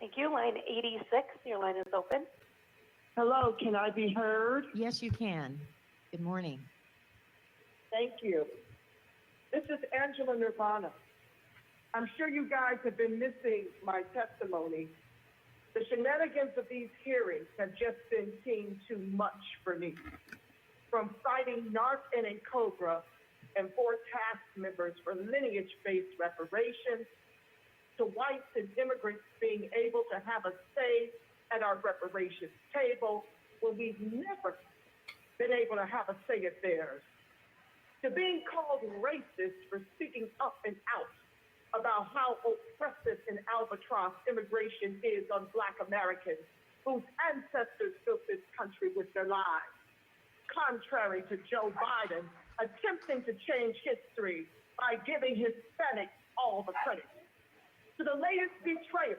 Thank you. Line 86, your line is open. Hello, can I be heard? Yes, you can. Good morning. Thank you. This is Angela Nirvana. I'm sure you guys have been missing my testimony. The shenanigans of these hearings have just been seen too much for me. From fighting NARC and COBRA and 4 task members for lineage-based reparations, to whites and immigrants being able to have a say at our reparations table when we've never been able to have a say at theirs, to being called racist for speaking up and out about how oppressive and albatross immigration is on Black Americans whose ancestors built this country with their lives, contrary to Joe Biden attempting to change history by giving Hispanics all the credit. To the latest betrayer,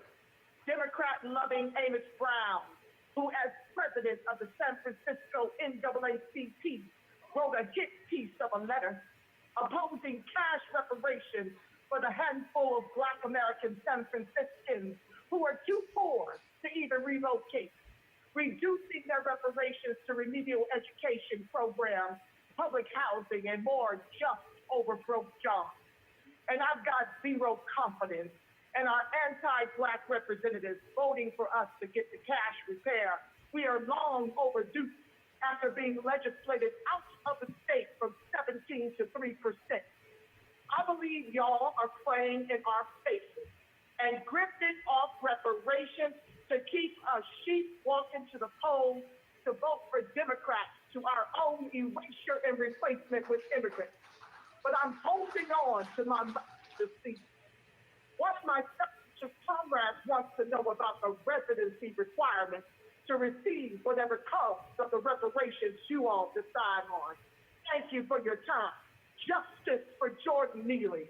Democrat-loving Amos Brown, who as president of the San Francisco NAACP wrote a hit piece of a letter opposing cash reparations for the handful of Black American San Franciscans who are too poor to even relocate, reducing their reparations to remedial education programs, public housing, and more just over broke jobs. And I've got zero confidence in our anti-Black representatives voting for us to get the cash repair we are long overdue after being legislated out of the state from 17 to 3%. I believe y'all are playing in our faces and grifted off reparations to keep us sheep walking to the polls to vote for Democrats to our own erasure and replacement with immigrants. But I'm holding on to my seat. What my fellow comrades wants to know about the residency requirements to receive whatever comes of the reparations you all decide on. Thank you for your time. Justice for Jordan Neely.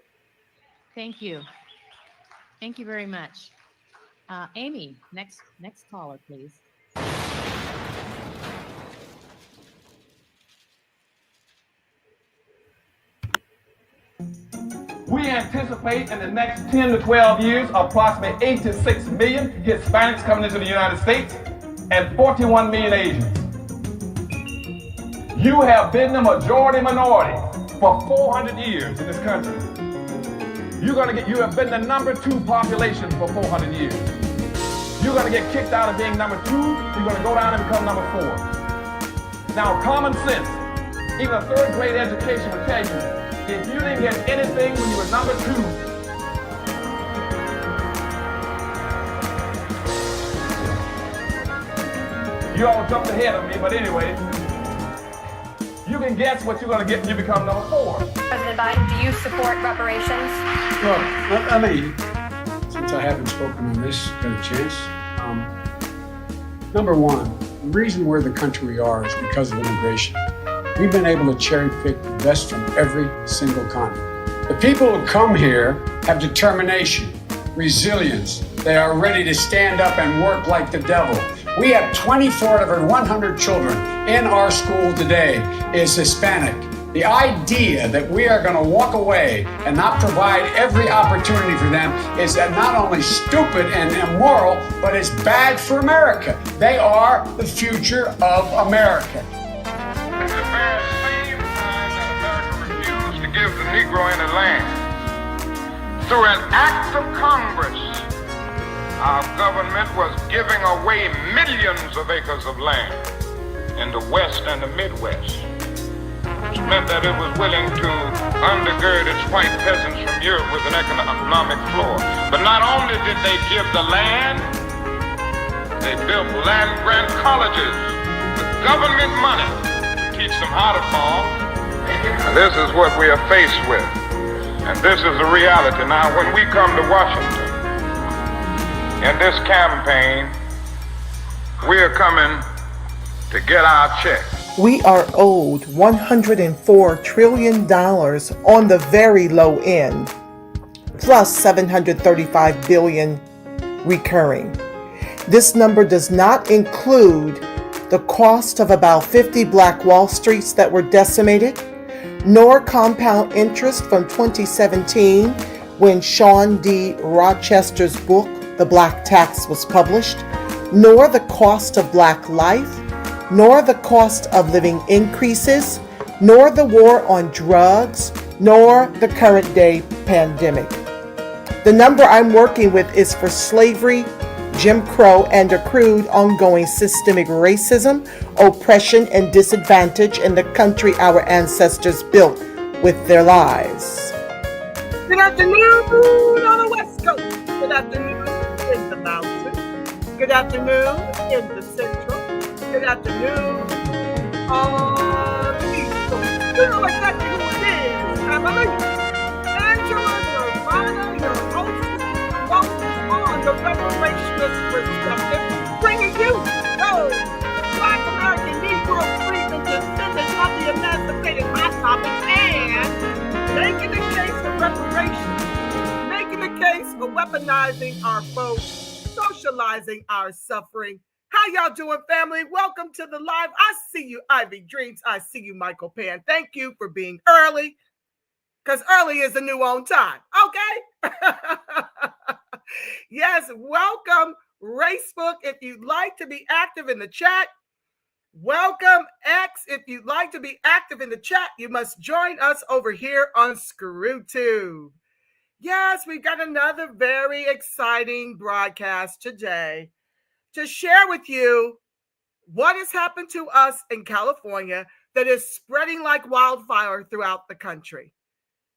Thank you. Thank you very much. Amy, next caller, please. We anticipate in the next 10 to 12 years approximately 8 to 6 million Hispanics coming into the United States and 41 million Asians. You have been the majority minority for 400 years in this country. You have been the number 2 population for 400 years. You're gonna get kicked out of being number 2, you're gonna go down and become number 4. Now, common sense, even a 3rd grade education will tell you, if you didn't get anything when you were number 2, you all jumped ahead of me, but anyway, you can guess what you're going to get when you become number 4. President Biden, do you support reparations? Well, I mean, since I haven't spoken on this, got a chance. Number one, the reason we're the country we are is because of immigration. We've been able to cherry pick the best from every single continent. The people who come here have determination, resilience. They are ready to stand up and work like the devil. We have 24 out of every 100 children in our school today is Hispanic. The idea that we are going to walk away and not provide every opportunity for them is not only stupid and immoral, but it's bad for America. They are the future of America. At the very same time that America refused to give the Negro any land, through an act of Congress, our government was giving away millions of acres of land in the West and the Midwest, which meant that it was willing to undergird its white peasants from Europe with an economic floor. But not only did they give the land, they built land-grant colleges with government money to teach them how to farm. And this is what we are faced with. And this is the reality. Now, when we come to Washington, in this campaign, we are coming to get our check. We are owed $104 trillion on the very low end, plus $735 billion recurring. This number does not include the cost of about 50 Black Wall Streets that were decimated, nor compound interest from 2017 when Sean D. Rochester's book, the black tax was published, nor the cost of black life, nor the cost of living increases, nor the war on drugs, nor the current day pandemic. The number I'm working with is for slavery, Jim Crow, and accrued ongoing systemic racism, oppression, and disadvantage in the country our ancestors built with their lives. Good afternoon on the West Coast. Good afternoon in the mountains. Good afternoon in the central. Good afternoon on the east coast. You know exactly who it is. I believe Angela Nirvana, your hostess on the Reparations perspective, bringing you those Black American Negro Freedmen, Descendants of the Emancipated hot topic, and making the case for reparations, making the case for weaponizing our folks, socializing our suffering. How y'all doing, family? Welcome to the live. I see you, Ivy Dreams. I see you, Michael Pan. Thank you for being early, because early is the new on time, okay? Yes, welcome, Racebook. If you'd like to be active in the chat, welcome, X. If you'd like to be active in the chat, you must join us over here on ScrewTube. Yes, we've got another very exciting broadcast today to share with you what has happened to us in California that is spreading like wildfire throughout the country.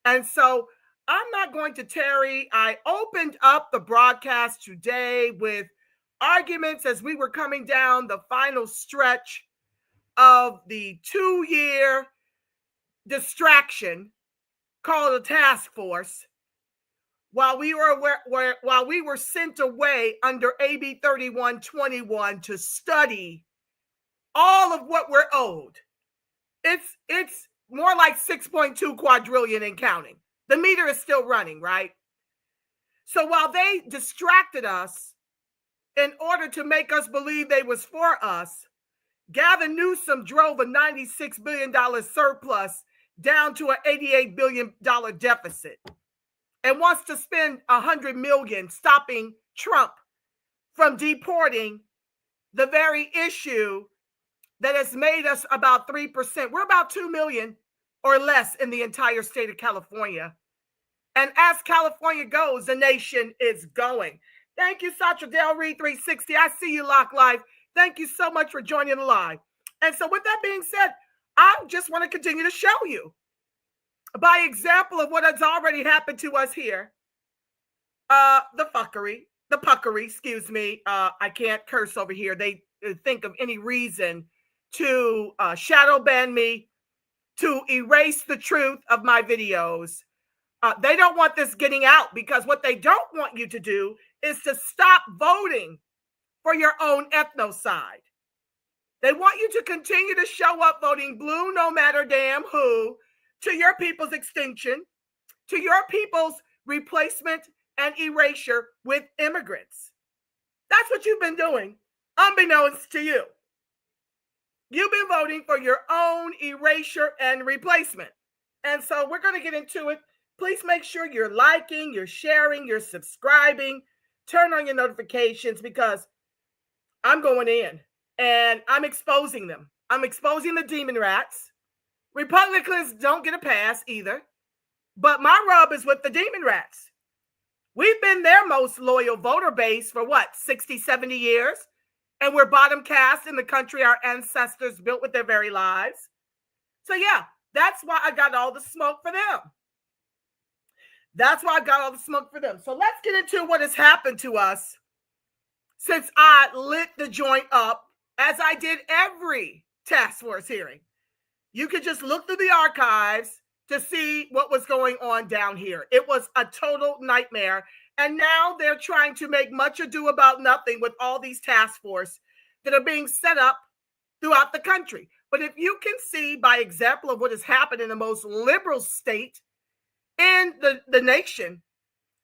And so I'm not going to tarry. I opened up the broadcast today with arguments as we were coming down the final stretch of the 2-year distraction called a task force, while we were sent away under AB 3121 to study all of what we're owed. It's more like 6.2 quadrillion and counting. The meter is still running, right? So while they distracted us in order to make us believe they was for us, Gavin Newsom drove a $96 billion surplus down to an $88 billion deficit and wants to spend $100 million stopping Trump from deporting the very issue that has made us about 3%. We're about 2 million or less in the entire state of California. And as California goes, the nation is going. Thank you, Satra Del Reed 360. I see you, Lock Live. Thank you so much for joining the live. And so with that being said, I just want to continue to show you by example of what has already happened to us here. The puckery, excuse me. I can't curse over here. They think of any reason to shadow ban me, to erase the truth of my videos. They don't want this getting out, because what they don't want you to do is to stop voting for your own ethnocide. They want you to continue to show up voting blue no matter damn who, to your people's extinction, to your people's replacement and erasure with immigrants. That's what you've been doing, unbeknownst to you. You've been voting for your own erasure and replacement. And so we're going to get into it. Please make sure you're liking, you're sharing, you're subscribing, turn on your notifications, because I'm going in and I'm exposing them. I'm exposing the demon rats. Republicans don't get a pass either, but my rub is with the demon rats. We've been their most loyal voter base for what, 60, 70 years? And we're bottom cast in the country our ancestors built with their very lives. So yeah, that's why I got all the smoke for them. That's why I got all the smoke for them. So let's get into what has happened to us since I lit the joint up, as I did every task force hearing. You could just look through the archives to see what was going on down here. It was a total nightmare. And now they're trying to make much ado about nothing with all these task forces that are being set up throughout the country. But if you can see by example of what has happened in the most liberal state in the nation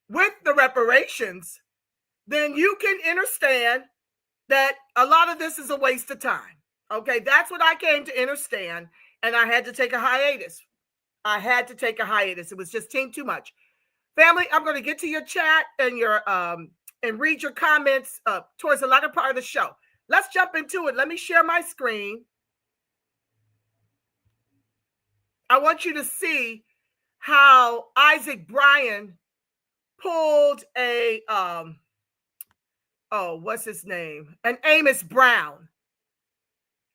with the reparations, then you can understand that a lot of this is a waste of time. Okay, that's what I came to understand. And I had to take a hiatus. It was just too much. Family, I'm going to get to your chat and your and read your comments towards the latter part of the show. Let's jump into it. Let me share my screen. I want you to see how Isaac Bryan pulled a, what's his name? An Amos Brown.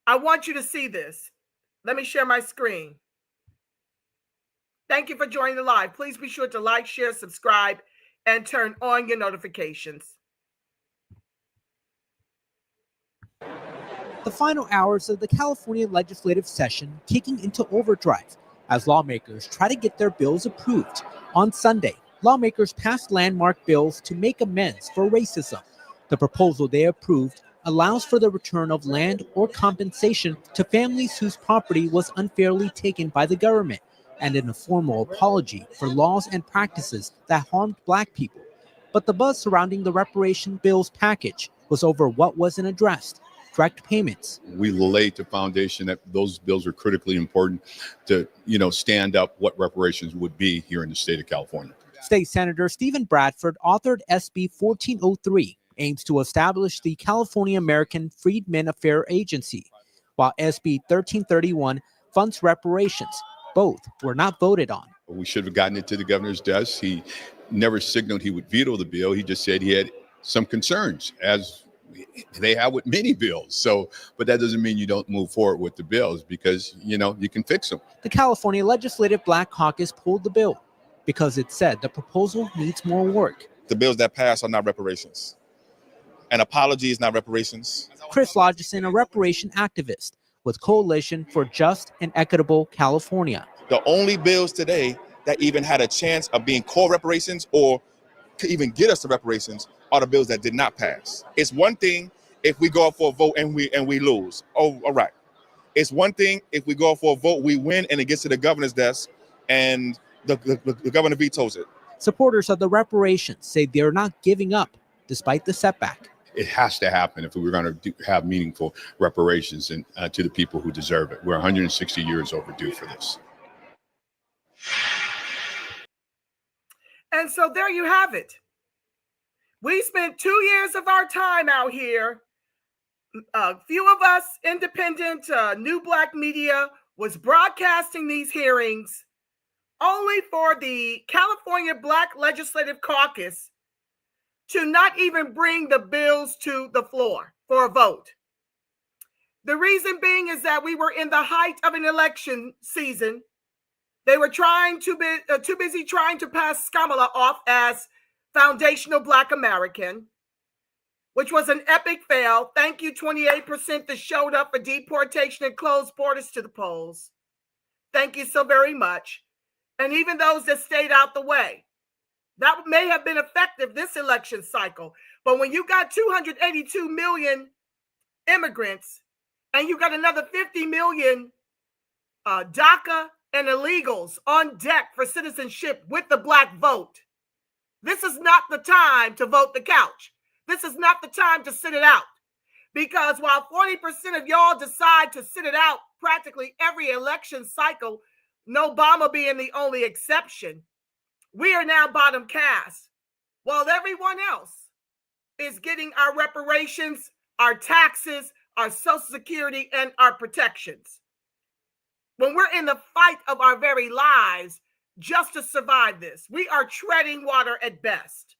I want you to see this. Let me share my screen. Thank you for joining the live. Please be sure to like, share, subscribe, and turn on your notifications. The final hours of the California legislative session kicking into overdrive as lawmakers try to get their bills approved. On Sunday, lawmakers passed landmark bills to make amends for racism. The proposal they approved allows for the return of land or compensation to families whose property was unfairly taken by the government, and an informal apology for laws and practices that harmed Black people. But the buzz surrounding the reparation bills package was over what wasn't addressed: direct payments. We laid the foundation that those bills are critically important to, stand up what reparations would be here in the state of California. State Senator Stephen Bradford authored SB 1403, aims to establish the California American Freedmen Affairs Agency, while SB 1331 funds reparations. Both were not voted on. We should have gotten it to the governor's desk. He never signaled he would veto the bill. He just said he had some concerns, as they have with many bills. But that doesn't mean you don't move forward with the bills, because, you can fix them. The California Legislative Black Caucus pulled the bill because it said the proposal needs more work. The bills that pass are not reparations. An apology is not reparations. Chris Lodgeson, a reparation activist with Coalition for Just and Equitable California. The only bills today that even had a chance of being core reparations or could even get us to reparations are the bills that did not pass. It's one thing if we go out for a vote and we lose. Oh, all right. It's one thing if we go out for a vote, we win, and it gets to the governor's desk and the governor vetoes it. Supporters of the reparations say they're not giving up despite the setback. It has to happen if we're going to have meaningful reparations to the people who deserve it. We're 160 years overdue for this. And so there you have it. We spent 2 years of our time out here. A few of us, independent, new Black media, was broadcasting these hearings only for the California Black Legislative Caucus to not even bring the bills to the floor for a vote. The reason being is that we were in the height of an election season. They were too busy trying to pass Kamala off as foundational Black American, which was an epic fail. Thank you, 28% that showed up for deportation and closed borders to the polls. Thank you so very much. And even those that stayed out the way. That may have been effective this election cycle. But when you got 282 million immigrants and you got another 50 million DACA and illegals on deck for citizenship with the Black vote, this is not the time to vote the couch. This is not the time to sit it out. Because while 40% of y'all decide to sit it out practically every election cycle, Obama being the only exception, we are now bottom cast, while everyone else is getting our reparations, our taxes, our Social Security, and our protections. When we're in the fight of our very lives just to survive this, we are treading water at best.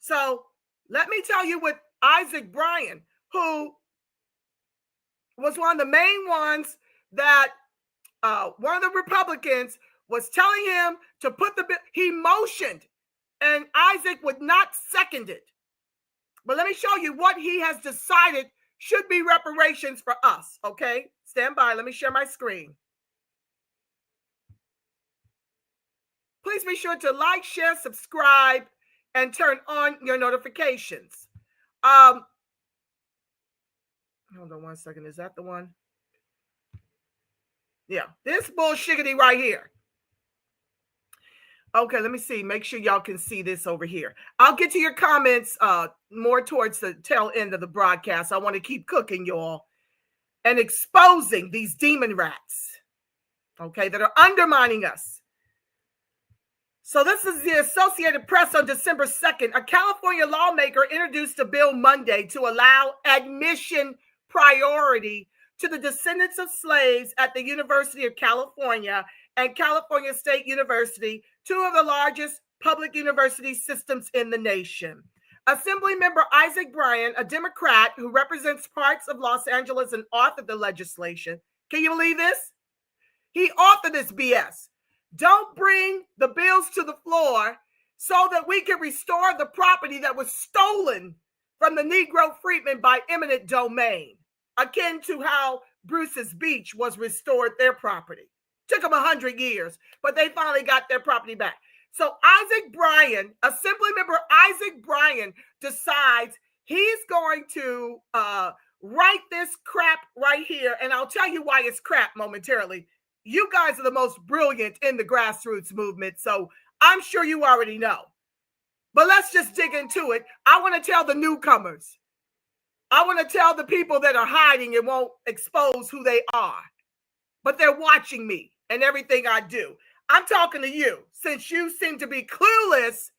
So let me tell you what Isaac Bryan, who was one of the main ones that one of the Republicans was telling him to put the bill, he motioned, and Isaac would not second it. But let me show you what he has decided should be reparations for us, okay? Stand by, let me share my screen. Please be sure to like, share, subscribe, and turn on your notifications. Hold on one second, is that the one? Yeah, this bullshiggity right here. Okay, let me see. Make sure y'all can see this over here. I'll get to your comments more towards the tail end of the broadcast. I want to keep cooking, y'all, and exposing these demon rats, okay, that are undermining us. So this is the Associated Press on December 2nd. A California lawmaker introduced a bill Monday to allow admission priority to the descendants of slaves at the University of California and California State University, two of the largest public university systems in the nation. Assembly Member Isaac Bryan, a Democrat who represents parts of Los Angeles and authored the legislation. Can you believe this? He authored this BS. Don't bring the bills to the floor so that we can restore the property that was stolen from the Negro Freedmen by eminent domain, akin to how Bruce's Beach was restored their property. Took them 100 years, but they finally got their property back. So Isaac Bryan, Assemblymember Isaac Bryan, decides he's going to write this crap right here, and I'll tell you why it's crap momentarily. You guys are the most brilliant in the grassroots movement, so I'm sure you already know. But let's just dig into it. I want to tell the newcomers. I want to tell the people that are hiding and won't expose who they are. But they're watching me and everything I do. I'm talking to you, since you seem to be clueless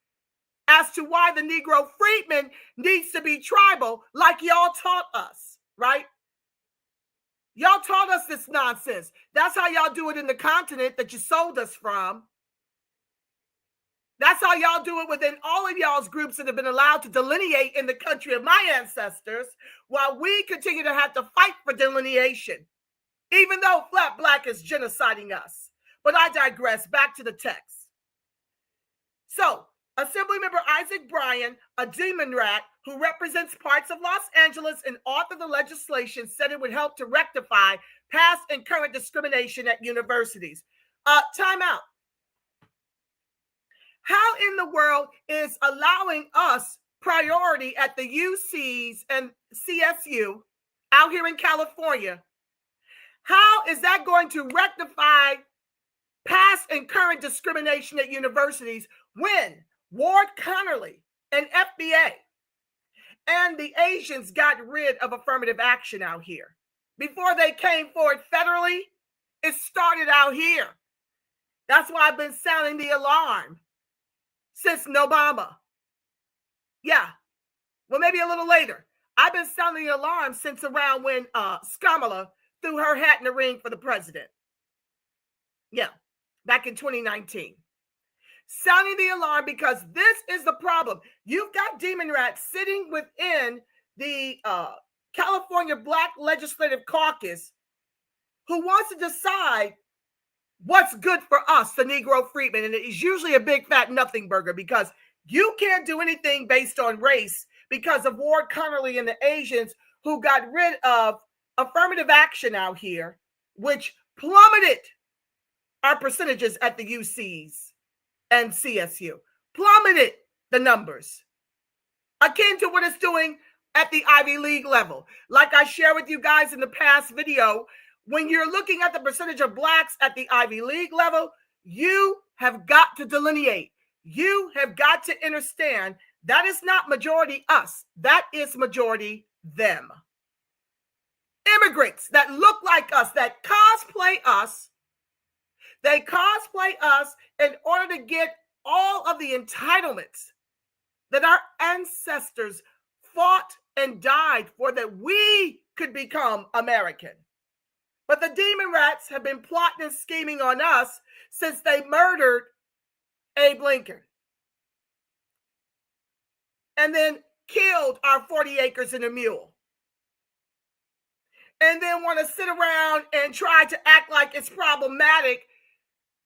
as to why the Negro Freedmen needs to be tribal, like y'all taught us, right? Y'all taught us this nonsense. That's how y'all do it in the continent that you sold us from. That's how y'all do it within all of y'all's groups that have been allowed to delineate in the country of my ancestors, while we continue to have to fight for delineation, even though Flat Black is genociding us. But I digress. Back to the text. So, Assemblymember Isaac Bryan, a demon rat who represents parts of Los Angeles and authored the legislation, said it would help to rectify past and current discrimination at universities. Time out. How in the world is allowing us priority at the UCs and CSU out here in California? How is that going to rectify past and current discrimination at universities when Ward Connerly and FBA and the Asians got rid of affirmative action out here? Before they came forward federally, it started out here. That's why I've been sounding the alarm since Obama. Yeah, well, maybe a little later. I've been sounding the alarm since around when Skamala threw her hat in the ring for the president. Yeah, back in 2019. Sounding the alarm because this is the problem. You've got demon rats sitting within the California Black Legislative Caucus who wants to decide what's good for us, the Negro Freedmen. And it's usually a big fat nothing burger because you can't do anything based on race because of Ward Connerly and the Asians who got rid of affirmative action out here, which plummeted our percentages at the UCs and CSU, plummeted the numbers, akin to what it's doing at the Ivy League level. Like I shared with you guys in the past video, when you're looking at the percentage of blacks at the Ivy League level, you have got to delineate. You have got to understand that is not majority us. That is majority them. Immigrants that look like us, that cosplay us, they cosplay us in order to get all of the entitlements that our ancestors fought and died for, that we could become American. But the demon rats have been plotting and scheming on us since they murdered Abe Lincoln and then killed our 40 acres and a mule, and then want to sit around and try to act like it's problematic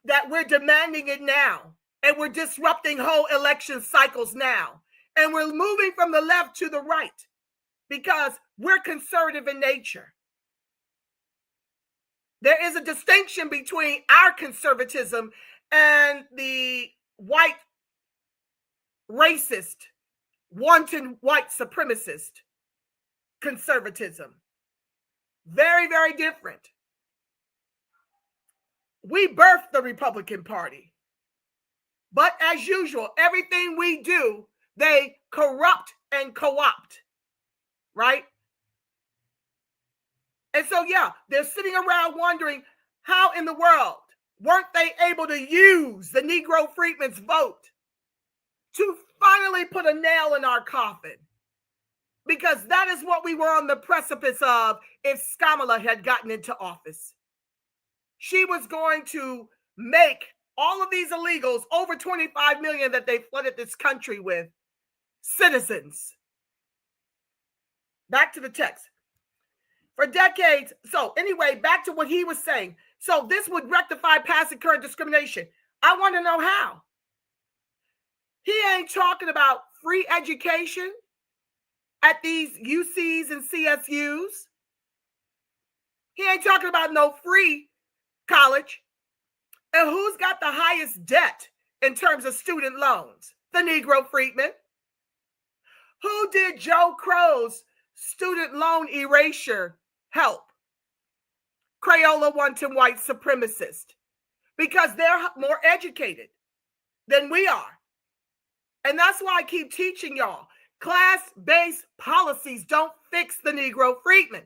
that we're demanding it now, and we're disrupting whole election cycles now, and we're moving from the left to the right because we're conservative in nature. There is a distinction between our conservatism and the white racist, wanton white supremacist conservatism. Very, very different. We birthed the Republican Party. But as usual, everything we do, they corrupt and co-opt, right? And so, yeah, they're sitting around wondering how in the world weren't they able to use the Negro Freedmen's vote to finally put a nail in our coffin? Because that is what we were on the precipice of if Kamala had gotten into office. She was going to make all of these illegals, over 25 million that they flooded this country with, citizens. Back to the text. For decades, so anyway, back to what he was saying. So this would rectify past and current discrimination. I want to know how. He ain't talking about free education at these UCs and CSUs. He ain't talking about no free college. And who's got the highest debt in terms of student loans? The Negro Freedmen. Who did Joe Crow's student loan erasure help? Crayola wanton white supremacists. Because they're more educated than we are. And that's why I keep teaching y'all. Class-based policies don't fix the Negro Freedmen.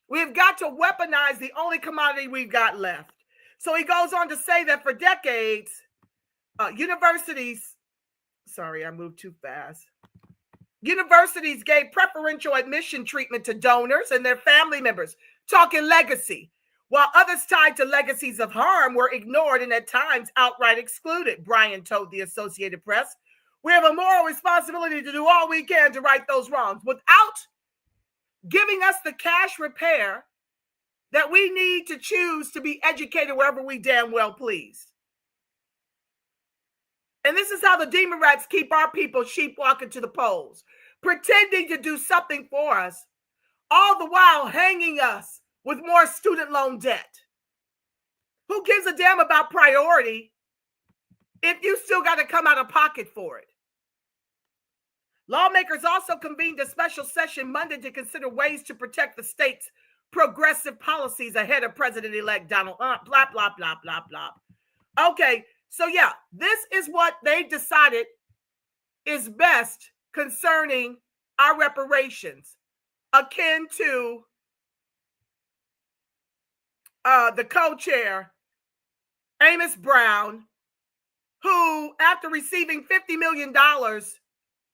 We've got to weaponize the only commodity we've got left. So he goes on to say that for decades, universities, sorry, I moved too fast. Universities gave preferential admission treatment to donors and their family members, talking legacy, while others tied to legacies of harm were ignored and at times outright excluded, Bryan told the Associated Press. We have a moral responsibility to do all we can to right those wrongs without giving us the cash repair that we need to choose to be educated wherever we damn well please. And this is how the demon rats keep our people sheep walking to the polls, pretending to do something for us, all the while hanging us with more student loan debt. Who gives a damn about priority if you still got to come out of pocket for it? Lawmakers also convened a special session Monday to consider ways to protect the state's progressive policies ahead of President-elect Donald Trump. Blah, blah, blah, blah, blah. Okay, so yeah, this is what they decided is best concerning our reparations, akin to the co-chair, Amos Brown, who, after receiving $50 million,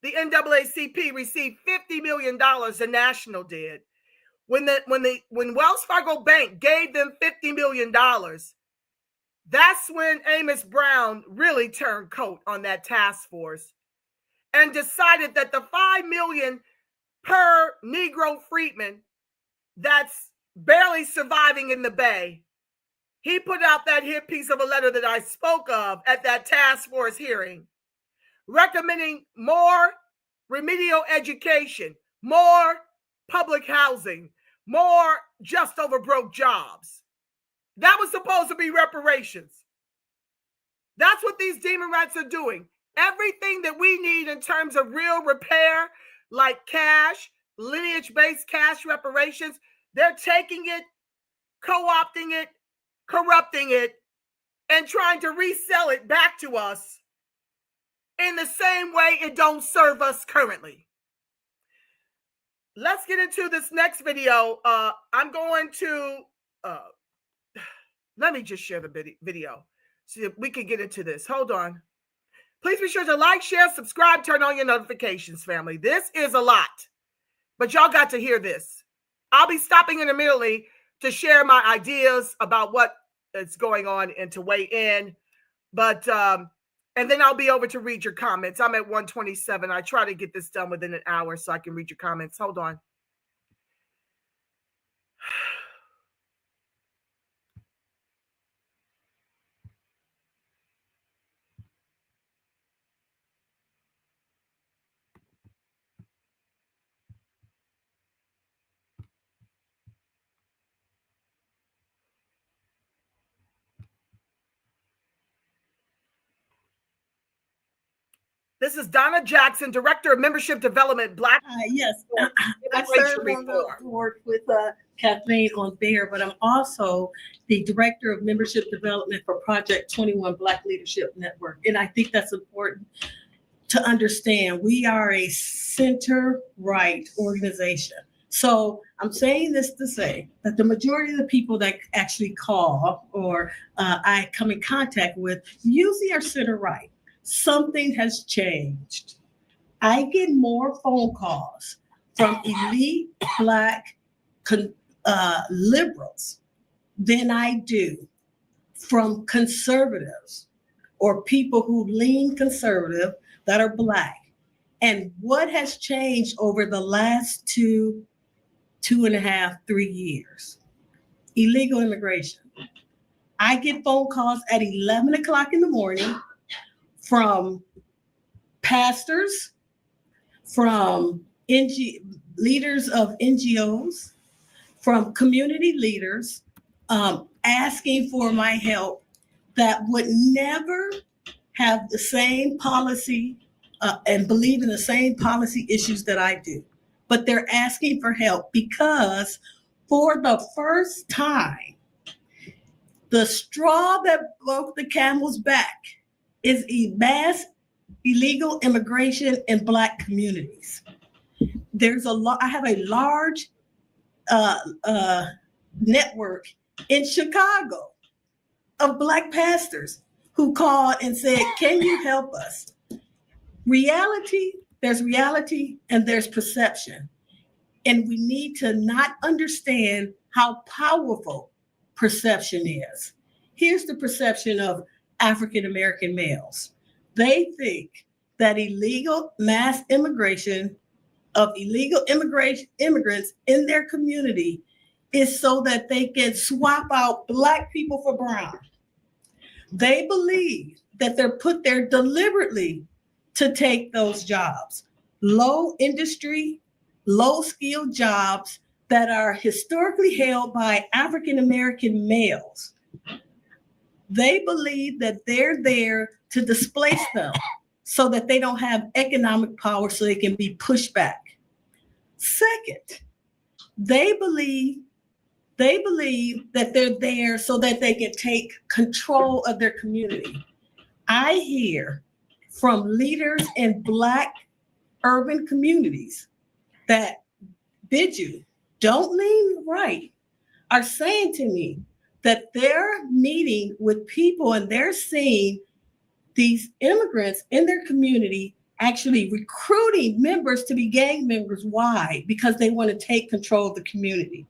the NAACP received $50 million, the National did. When Wells Fargo Bank gave them $50 million, that's when Amos Brown really turned coat on that task force and decided that the $5 million per Negro Freedman that's barely surviving in the Bay, he put out that hit piece of a letter that I spoke of at that task force hearing, recommending more remedial education, more public housing, more just over broke jobs. That was supposed to be reparations. That's what these demon rats are doing. Everything that we need in terms of real repair, like cash, lineage-based cash reparations, they're taking it, co-opting it, corrupting it, and trying to resell it back to us in the same way it don't serve us currently. Let's get into this next video. I'm going to, let me just share the video so that we can get into this. Hold on. Please be sure to like, share, subscribe, turn on your notifications, family. This is a lot, but y'all got to hear this. I'll be stopping intermittently to share my ideas about what is going on and to weigh in. But, and then I'll be over to read your comments. I'm at 127. I try to get this done within an hour so I can read your comments. Hold on. This is Donna Jackson, Director of Membership Development, Black. Yes, I serve on the board with Kathleen on there, but I'm also the Director of Membership Development for Project 21 Black Leadership Network. And I think that's important to understand. We are a center-right organization. So I'm saying this to say that the majority of the people that actually call or I come in contact with usually are center right. Something has changed. I get more phone calls from elite Black liberals than I do from conservatives or people who lean conservative that are Black. And what has changed over the last 2.5, 3 years? Illegal immigration. I get phone calls at 11 o'clock in the morning from pastors, from leaders of NGOs, from community leaders, asking for my help that would never have the same policy and believe in the same policy issues that I do. But they're asking for help because for the first time, the straw that broke the camel's back is mass illegal immigration in Black communities. I have a large network in Chicago of Black pastors who called and said, can you help us? There's reality and there's perception. And we need to not understand how powerful perception is. Here's the perception of African American males. They think that mass immigration of illegal immigrants in their community is so that they can swap out Black people for brown. They believe that they're put there deliberately to take those jobs, low industry, low skilled jobs that are historically held by African American males. They believe that they're there to displace them so that they don't have economic power so they can be pushed back. Second, they believe that they're there so that they can take control of their community. I hear from leaders in Black urban communities that don't lean right, are saying to me that they're meeting with people and they're seeing these immigrants in their community actually recruiting members to be gang members. Why? Because they want to take control of the community.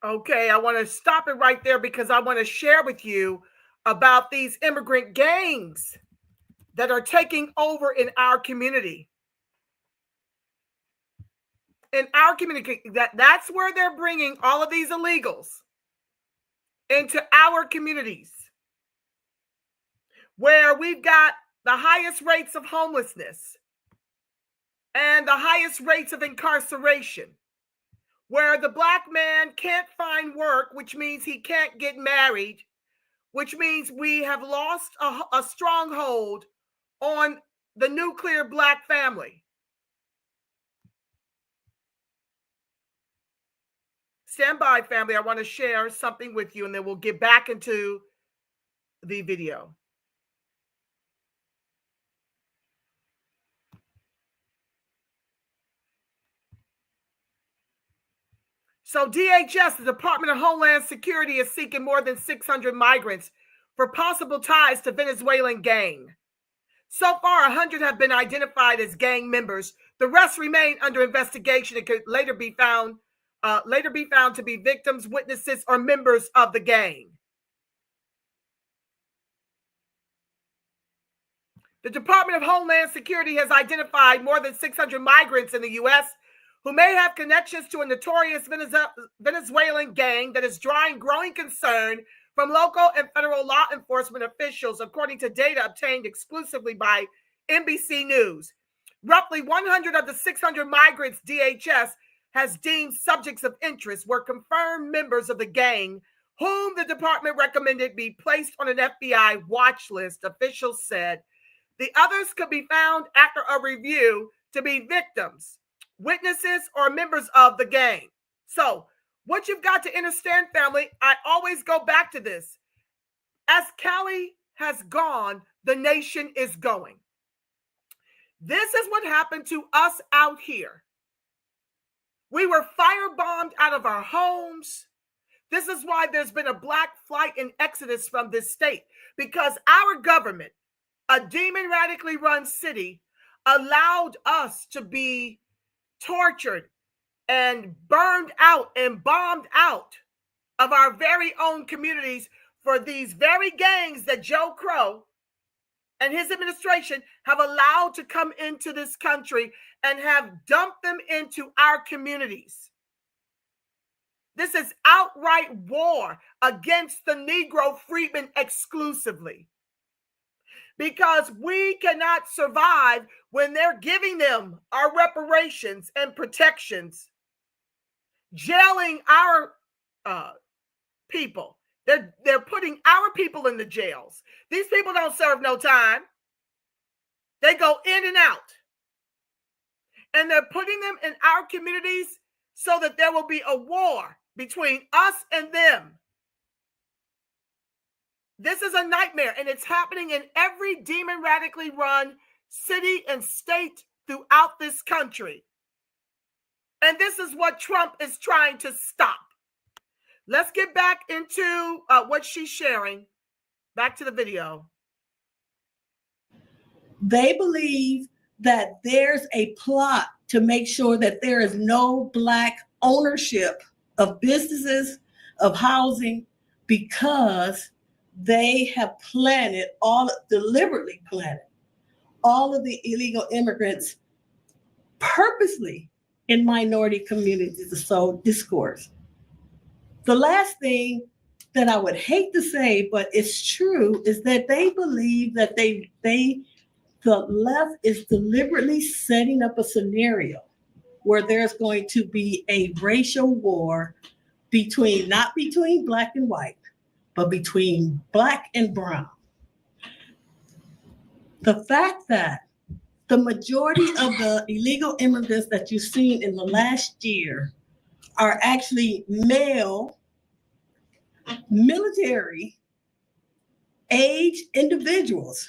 Okay, I want to stop it right there because I want to share with you about these immigrant gangs that are taking over in our community. In our community, that's where they're bringing all of these illegals into our communities, where we've got the highest rates of homelessness and the highest rates of incarceration, where the Black man can't find work, which means he can't get married, which means we have lost a stronghold on the nuclear Black family. Stand by, family. I want to share something with you, and then we'll get back into the video. So DHS, the Department of Homeland Security, is seeking more than 600 migrants for possible ties to Venezuelan gang. So far, 100 have been identified as gang members. The rest remain under investigation and could later be found to be victims, witnesses, or members of the gang. The Department of Homeland Security has identified more than 600 migrants in the U.S. who may have connections to a notorious Venezuelan gang that is drawing growing concern from local and federal law enforcement officials, according to data obtained exclusively by NBC News. Roughly 100 of the 600 migrants DHS has deemed subjects of interest were confirmed members of the gang, whom the department recommended be placed on an FBI watch list, officials said. The others could be found after a review to be victims, witnesses, or members of the gang. So what you've got to understand, family, I always go back to this. As Cali has gone, the nation is going. This is what happened to us out here. We were firebombed out of our homes. This is why there's been a black flight and exodus from this state, because our government, a demon radically run city, allowed us to be tortured and burned out and bombed out of our very own communities for these very gangs that Joe Crow and his administration have allowed to come into this country and have dumped them into our communities. This is outright war against the Negro Freedmen exclusively, because we cannot survive when they're giving them our reparations and protections, jailing our people. They're putting our people in the jails. These people don't serve no time. They go in and out. And they're putting them in our communities so that there will be a war between us and them. This is a nightmare, and it's happening in every demon radically run city and state throughout this country. And this is what Trump is trying to stop. Let's get back into what she's sharing. Back to the video. They believe that there's a plot to make sure that there is no Black ownership of businesses, of housing, because they have deliberately planted all of the illegal immigrants purposely in minority communities to sow discord. The last thing that I would hate to say, but it's true, is that they believe that the left is deliberately setting up a scenario where there's going to be a racial war not between Black and white, but between Black and brown. The fact that the majority of the illegal immigrants that you've seen in the last year are actually male, military age individuals.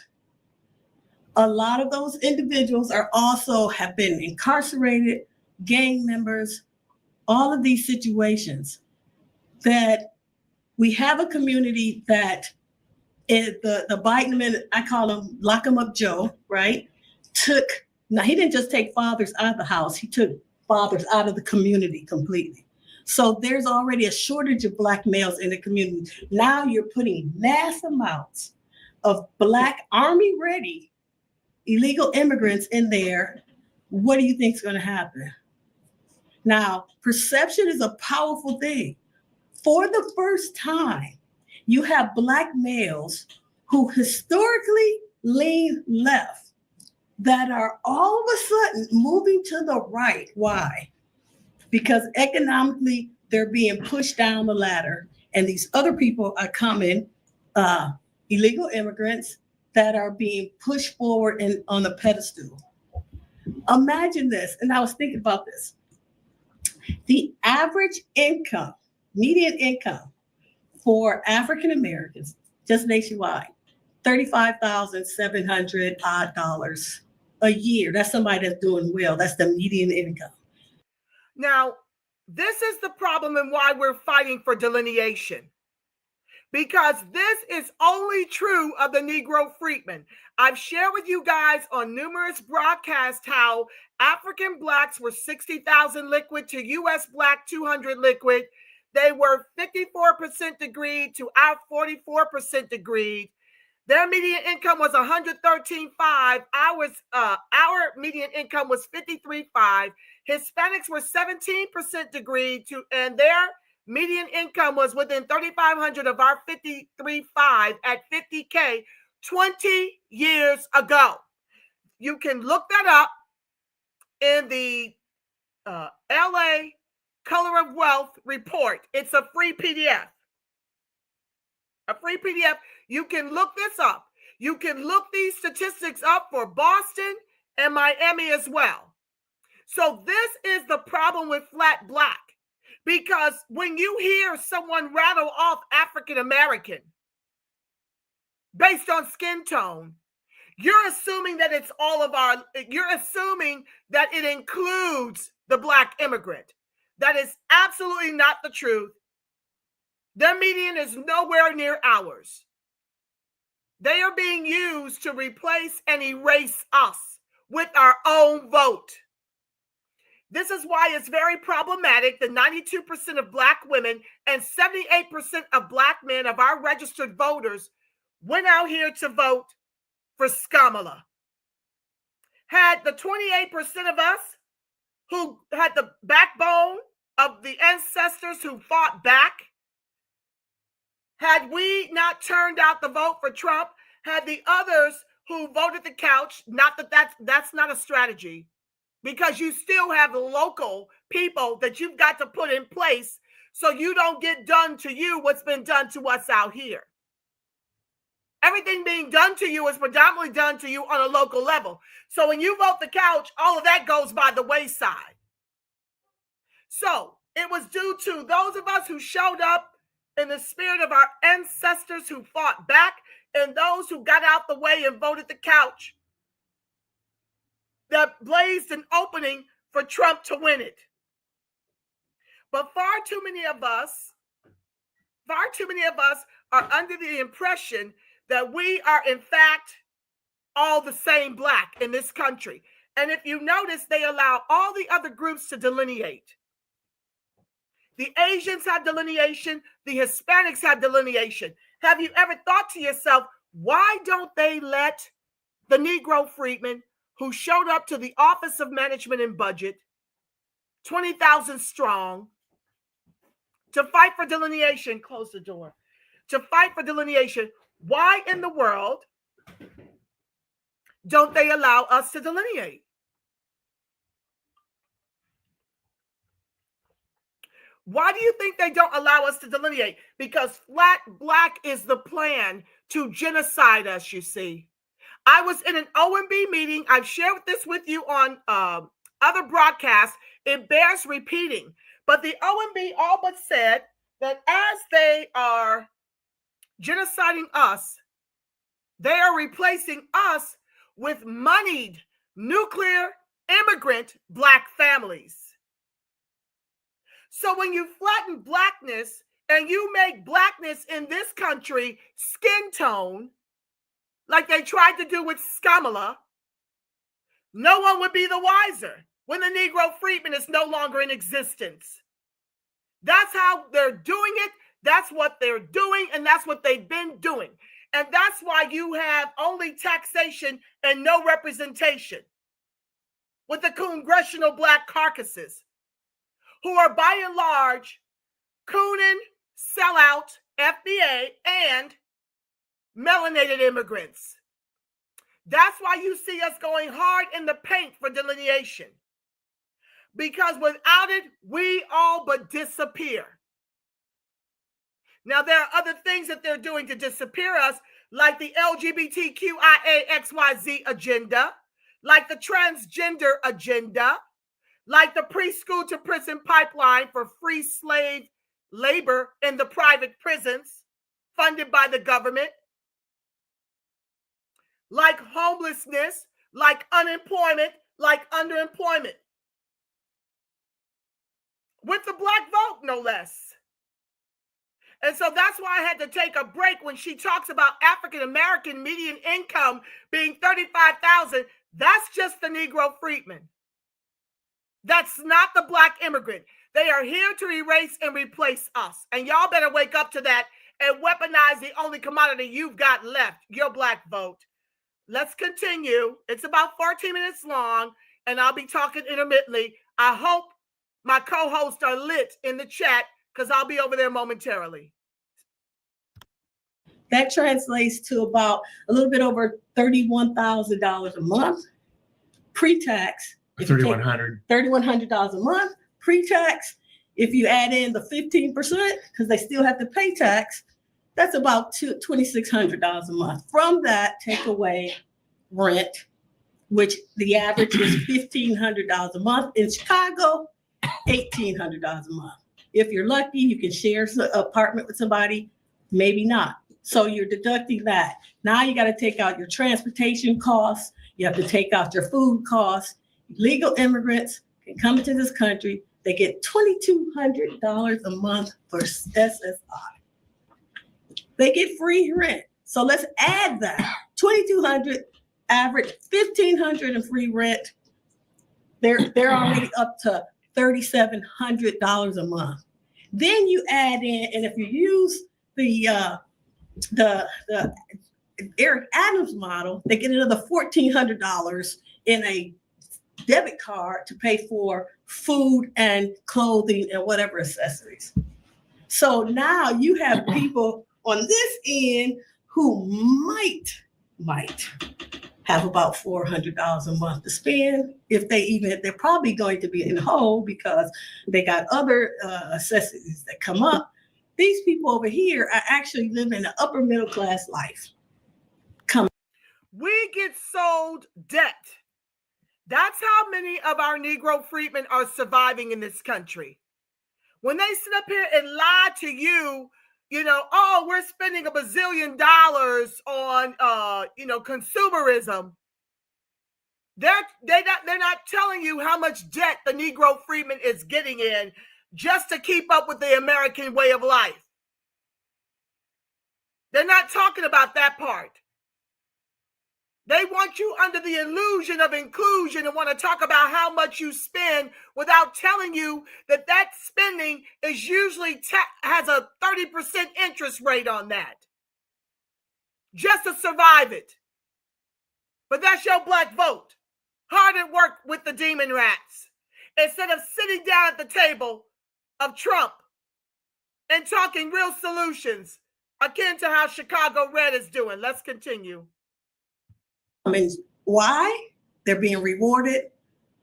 A lot of those individuals have been incarcerated, gang members, all of these situations. That we have a community that the Biden, I call him lock him up Joe, right? He didn't just take fathers out of the house, he took fathers out of the community completely. So there's already a shortage of Black males in the community. Now you're putting mass amounts of Black Army ready illegal immigrants in there. What do you think is going to happen? Now, perception is a powerful thing. For the first time, you have Black males who historically lean left that are all of a sudden moving to the right. Why? Because economically, they're being pushed down the ladder, and these other people are coming, illegal immigrants that are being pushed forward on a pedestal. Imagine this, and I was thinking about this. The average income, median income for African Americans, just nationwide, $35,700 a year. That's somebody that's doing well. That's the median income. Now, this is the problem and why we're fighting for delineation. Because this is only true of the Negro Freedmen. I've shared with you guys on numerous broadcasts how African Blacks were 60,000 liquid to U.S. Black 200 liquid. They were 54% degreed to our 44% degreed. Their median income was $113,500. Our median income was $53,500. Hispanics were 17% degreed and their median income was within $3,500 of our $53,500 at $50K 20 years ago. You can look that up in the LA Color of Wealth report. It's a free PDF. You can look this up. You can look these statistics up for Boston and Miami as well. So this is the problem with flat Black. Because when you hear someone rattle off African American based on skin tone, you're assuming that you're assuming that it includes the Black immigrant. That is absolutely not the truth. Their median is nowhere near ours. They are being used to replace and erase us with our own vote. This is why it's very problematic that 92% of Black women and 78% of Black men of our registered voters went out here to vote for Kamala. Had the 28% of us who had the backbone of the ancestors who fought back, had we not turned out the vote for Trump, had the others who voted the couch, not that that's not a strategy, because you still have local people that you've got to put in place so you don't get done to you what's been done to us out here. Everything being done to you is predominantly done to you on a local level. So when you vote the couch, all of that goes by the wayside. So it was due to those of us who showed up in the spirit of our ancestors who fought back and those who got out the way and voted the couch that blazed an opening for Trump to win it. But far too many of us are under the impression that we are in fact all the same Black in this country. And if you notice, they allow all the other groups to delineate. The Asians have delineation. The Hispanics have delineation. Have you ever thought to yourself, why don't they let the Negro Freedmen who showed up to the Office of Management and Budget, 20,000 strong, to fight for delineation, close the door, to fight for delineation, why in the world don't they allow us to delineate? Why do you think they don't allow us to delineate? Because flat Black is the plan to genocide us, you see. I was in an OMB meeting. I've shared this with you on other broadcasts. It bears repeating. But the OMB all but said that as they are genociding us, they are replacing us with moneyed nuclear immigrant Black families. So when you flatten Blackness and you make Blackness in this country skin tone, like they tried to do with Kamala, no one would be the wiser when the Negro Freedman is no longer in existence. That's how they're doing it. That's what they're doing, and that's what they've been doing. And that's why you have only taxation and no representation with the congressional Black caucuses, who are by and large cooning, sellout, FBA, and melanated immigrants. That's why you see us going hard in the paint for delineation. Because without it, we all but disappear. Now, there are other things that they're doing to disappear us, like the LGBTQIAXYZ agenda, like the transgender agenda, like the preschool to prison pipeline for free slave labor in the private prisons funded by the government, like homelessness, like unemployment, like underemployment. With the Black vote, no less. And so that's why I had to take a break when she talks about African-American median income being $35,000. That's just the Negro Freedmen. That's not the Black immigrant. They are here to erase and replace us. And y'all better wake up to that and weaponize the only commodity you've got left, your Black vote. Let's continue. It's about 14 minutes long, and I'll be talking intermittently. I hope my co-hosts are lit in the chat, because I'll be over there momentarily. That translates to about a little bit over $31,000 a month pre-tax. $3,100 a month pre-tax. If you add in the 15%, because they still have to pay tax, that's about $2,600 a month. From that, take away rent, which the average is $1,500 a month. In Chicago, $1,800 a month. If you're lucky, you can share an apartment with somebody, maybe not. So you're deducting that. Now you got to take out your transportation costs. You have to take out your food costs. Legal immigrants can come into this country, They get $2,200 a month for SSI. They get free rent. So let's add that. $2,200 average, $1,500 in free rent. They're already up to $3,700 a month. Then you add in, and if you use the Eric Adams model, they get another $1,400 in a debit card to pay for food and clothing and whatever accessories. So now you have people on this end who might have about $400 a month to spend. If they're probably going to be in the hole because they got other accessories that come up. These people over here are actually living an upper middle class life. We get sold debt. That's how many of our Negro freedmen are surviving in this country. When they sit up here and lie to you, oh, we're spending $1 bazillion on, consumerism. They're not telling you how much debt the Negro freedman is getting in just to keep up with the American way of life. They're not talking about that part. They want you under the illusion of inclusion and want to talk about how much you spend without telling you that that spending is usually has a 30% interest rate on that just to survive it. But that's your black vote. Hard at work with the demon rats instead of sitting down at the table of Trump and talking real solutions akin to how Chicago Red is doing. Let's continue. I mean, why? They're being rewarded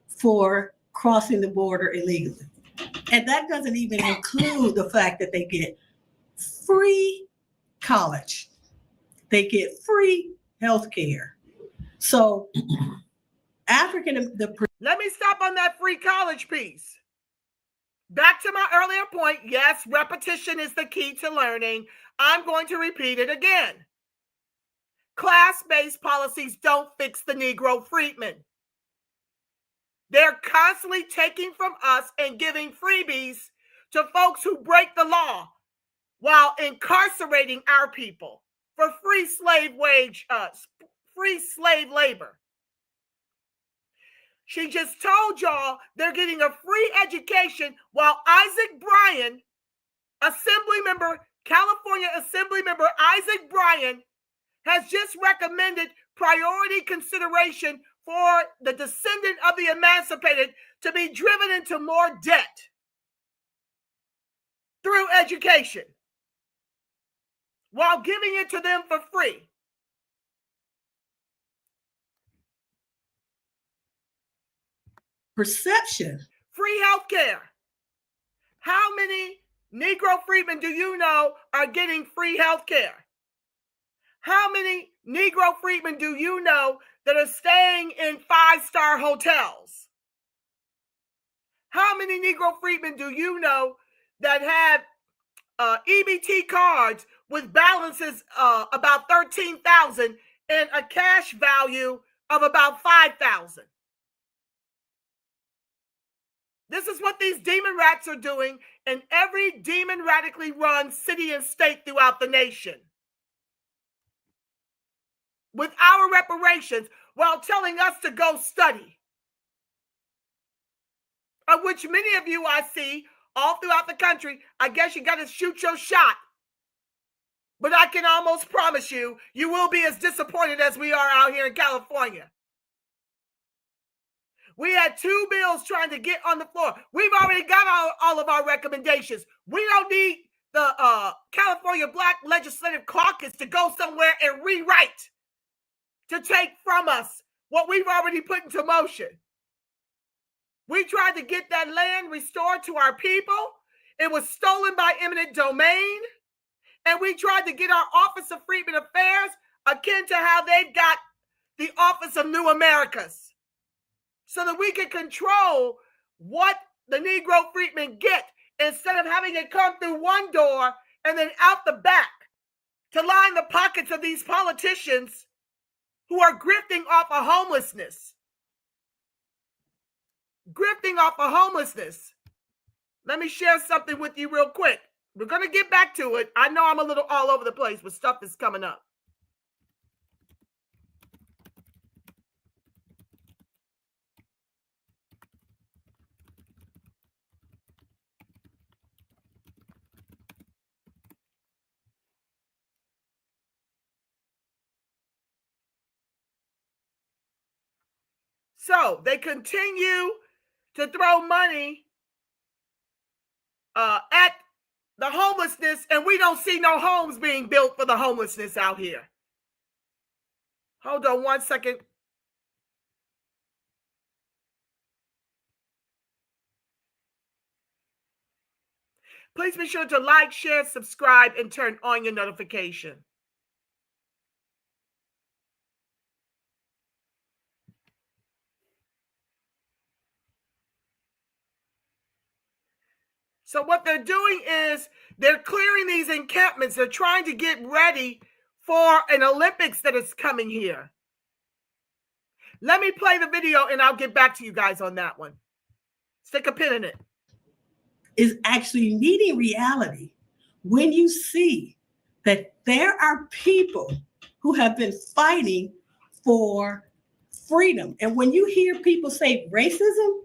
for crossing the border illegally. And that doesn't even include the fact that they get free college. They get free health care. So let me stop on that free college piece. Back to my earlier point, yes, repetition is the key to learning. I'm going to repeat it again. Class-based policies don't fix the Negro freedmen. They're constantly taking from us and giving freebies to folks who break the law while incarcerating our people for free slave labor. She just told y'all they're getting a free education while Isaac Bryan, California Assembly Member Isaac Bryan, has just recommended priority consideration for the descendant of the emancipated to be driven into more debt through education while giving it to them for free. Perception. Free health care. How many Negro freedmen do you know are getting free health care? How many Negro freedmen do you know that are staying in 5-star hotels? How many Negro freedmen do you know that have EBT cards with balances about $13,000 and a cash value of about $5,000? This is what these demon rats are doing in every demon radically run city and state throughout the nation. With our reparations while telling us to go study. Of which many of you I see all throughout the country, I guess you got to shoot your shot. But I can almost promise you, you will be as disappointed as we are out here in California. We had 2 bills trying to get on the floor. We've already got all of our recommendations. We don't need the California Black Legislative Caucus to go somewhere and rewrite to take from us what we've already put into motion. We tried to get that land restored to our people. It was stolen by eminent domain. And we tried to get our Office of Freedmen Affairs akin to how they've got the Office of New Americas, so that we can control what the Negro freedmen get instead of having it come through one door and then out the back to line the pockets of these politicians who are grifting off of homelessness. Grifting off of homelessness. let me share something with you real quick. We're going to get back to it. I know I'm a little all over the place with stuff that's coming up. So they continue to throw money at the homelessness, and we don't see no homes being built for the homelessness out here. Hold on one second. Please be sure to like, share, subscribe, and turn on your notification. So what they're doing is they're clearing these encampments. They're trying to get ready for an Olympics that is coming here. Let me play the video and I'll get back to you guys on that one. Stick a pin in it. Is actually meeting reality when you see that there are people who have been fighting for freedom. And when you hear people say racism,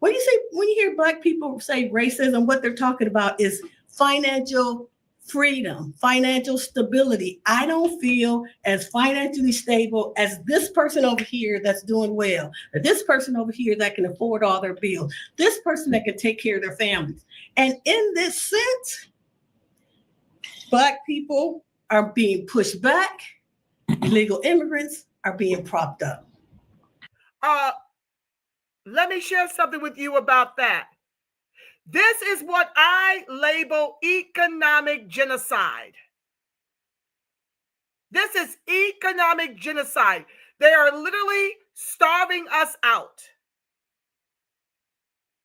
when you hear Black people say racism, what they're talking about is financial freedom, financial stability. I don't feel as financially stable as this person over here that's doing well, or this person over here that can afford all their bills, this person that can take care of their families. And in this sense, Black people are being pushed back. Illegal immigrants are being propped up. Let me share something with you about that. This is what I label economic genocide. This is economic genocide. They are literally starving us out.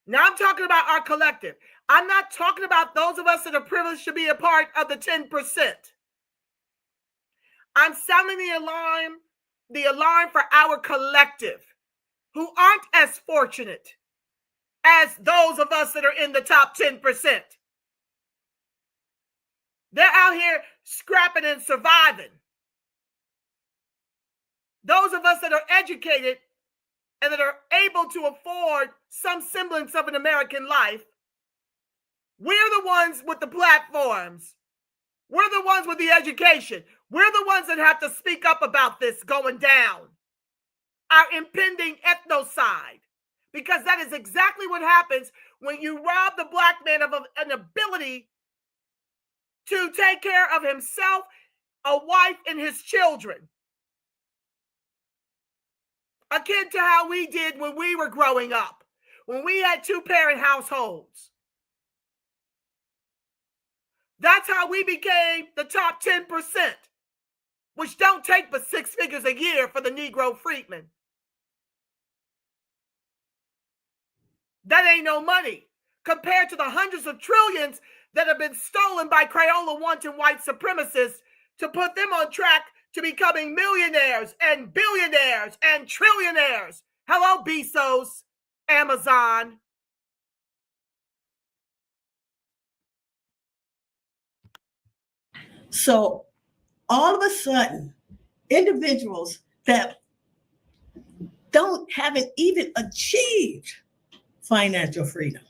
Now I'm talking about our collective. I'm not talking about those of us that are privileged to be a part of the 10%. I'm sounding the alarm for our collective, who aren't as fortunate as those of us that are in the top 10%. They're out here scrapping and surviving. Those of us that are educated and that are able to afford some semblance of an American life, we're the ones with the platforms. We're the ones with the education. We're the ones that have to speak up about this going down. Our impending ethnocide. Because that is exactly what happens when you rob the Black man of an ability to take care of himself, a wife, and his children. Akin to how we did when we were growing up, when we had two-parent households. That's how we became the top 10%, which don't take but 6 figures a year for the Negro Freedmen. That ain't no money compared to the hundreds of trillions that have been stolen by Crayola wanton white supremacists to put them on track to becoming millionaires and billionaires and trillionaires. Hello, Bezos, Amazon. So all of a sudden, individuals that haven't even achieved financial freedom,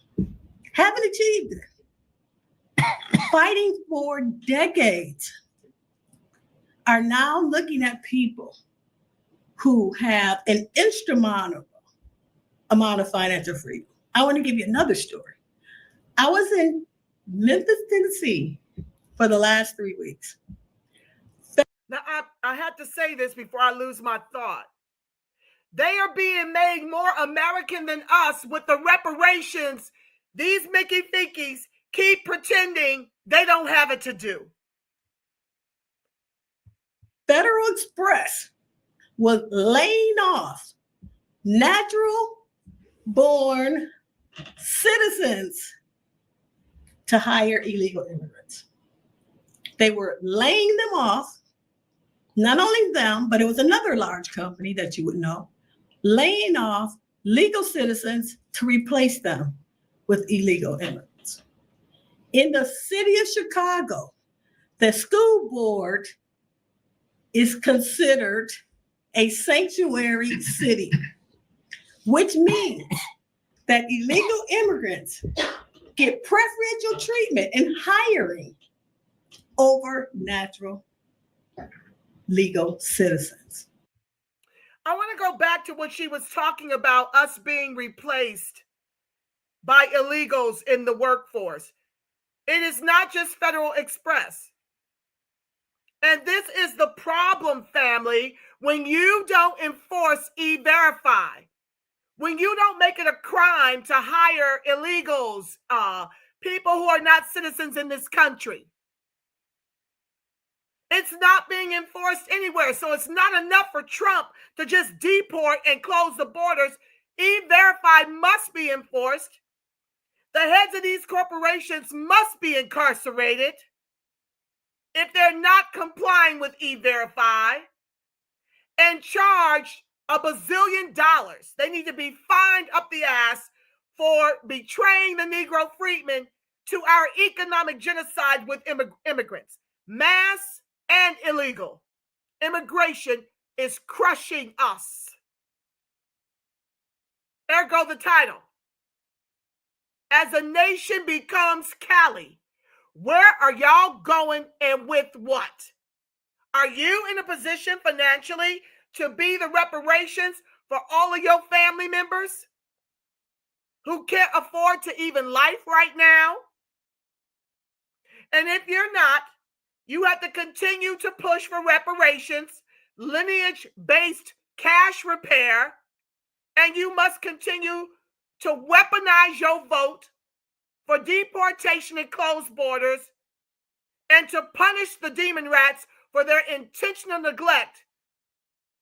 haven't achieved it, fighting for decades, are now looking at people who have an insurmountable amount of financial freedom. I want to give you another story. I was in Memphis, Tennessee for the last 3 weeks. Now, I had to say this before I lose my thought. They are being made more American than us with the reparations these Mickey Fickies keep pretending they don't have it to do. Federal Express was laying off natural-born citizens to hire illegal immigrants. They were laying them off, not only them, but it was another large company that you would know, laying off legal citizens to replace them with illegal immigrants. In the city of Chicago, the school board is considered a sanctuary city, which means that illegal immigrants get preferential treatment in hiring over natural legal citizens. I want to go back to what she was talking about, us being replaced by illegals in the workforce. It is not just Federal Express. And this is the problem, family, when you don't enforce E-Verify, when you don't make it a crime to hire illegals, people who are not citizens in this country. It's not being enforced anywhere. So it's not enough for Trump to just deport and close the borders. E-Verify must be enforced. The heads of these corporations must be incarcerated if they're not complying with E-Verify, and charged $1 bazillion. They need to be fined up the ass for betraying the Negro Freedmen to our economic genocide with immigrants, mass and illegal. Immigration is crushing us. Ergo the title. As a nation becomes Cali, where are y'all going and with what? Are you in a position financially to be the reparations for all of your family members who can't afford to even life right now? And if you're not, you have to continue to push for reparations, lineage-based cash repair, and you must continue to weaponize your vote for deportation and closed borders, and to punish the demon rats for their intentional neglect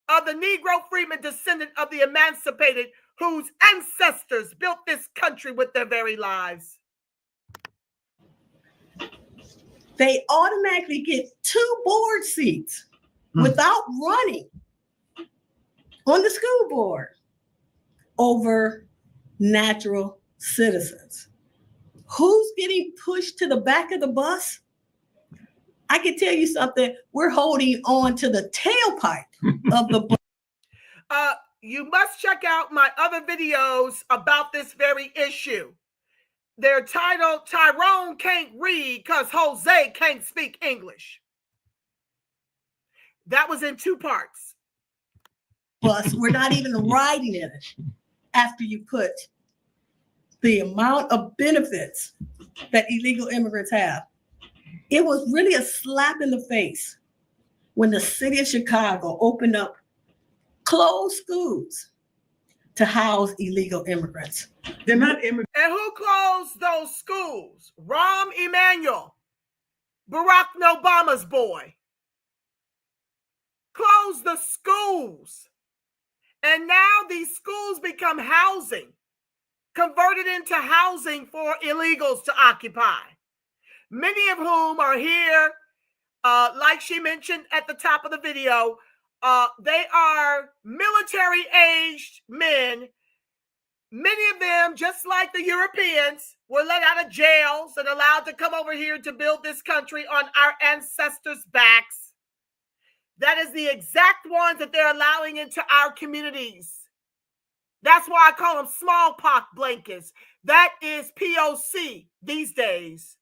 of the Negro Freedmen descendant of the Emancipated, whose ancestors built this country with their very lives. They automatically get 2 board seats without running on the school board over natural citizens. Who's getting pushed to the back of the bus? I can tell you something. We're holding on to the tailpipe of the bus. You must check out my other videos about this very issue. They're titled, Tyrone Can't Read Because Jose Can't Speak English. That was in 2 parts. Bus, we're not even riding in it after you put the amount of benefits that illegal immigrants have. It was really a slap in the face when the city of Chicago opened up closed schools to house illegal immigrants. They're not immigrants. And who closed those schools? Rahm Emanuel, Barack Obama's boy. Closed the schools. And now these schools become housing, converted into housing for illegals to occupy. Many of whom are here, like she mentioned at the top of the video, they are military-aged men. Many of them, just like the Europeans, were let out of jails and allowed to come over here to build this country on our ancestors' backs. That is the exact ones that they're allowing into our communities. That's why I call them smallpox blankets. That is POC these days.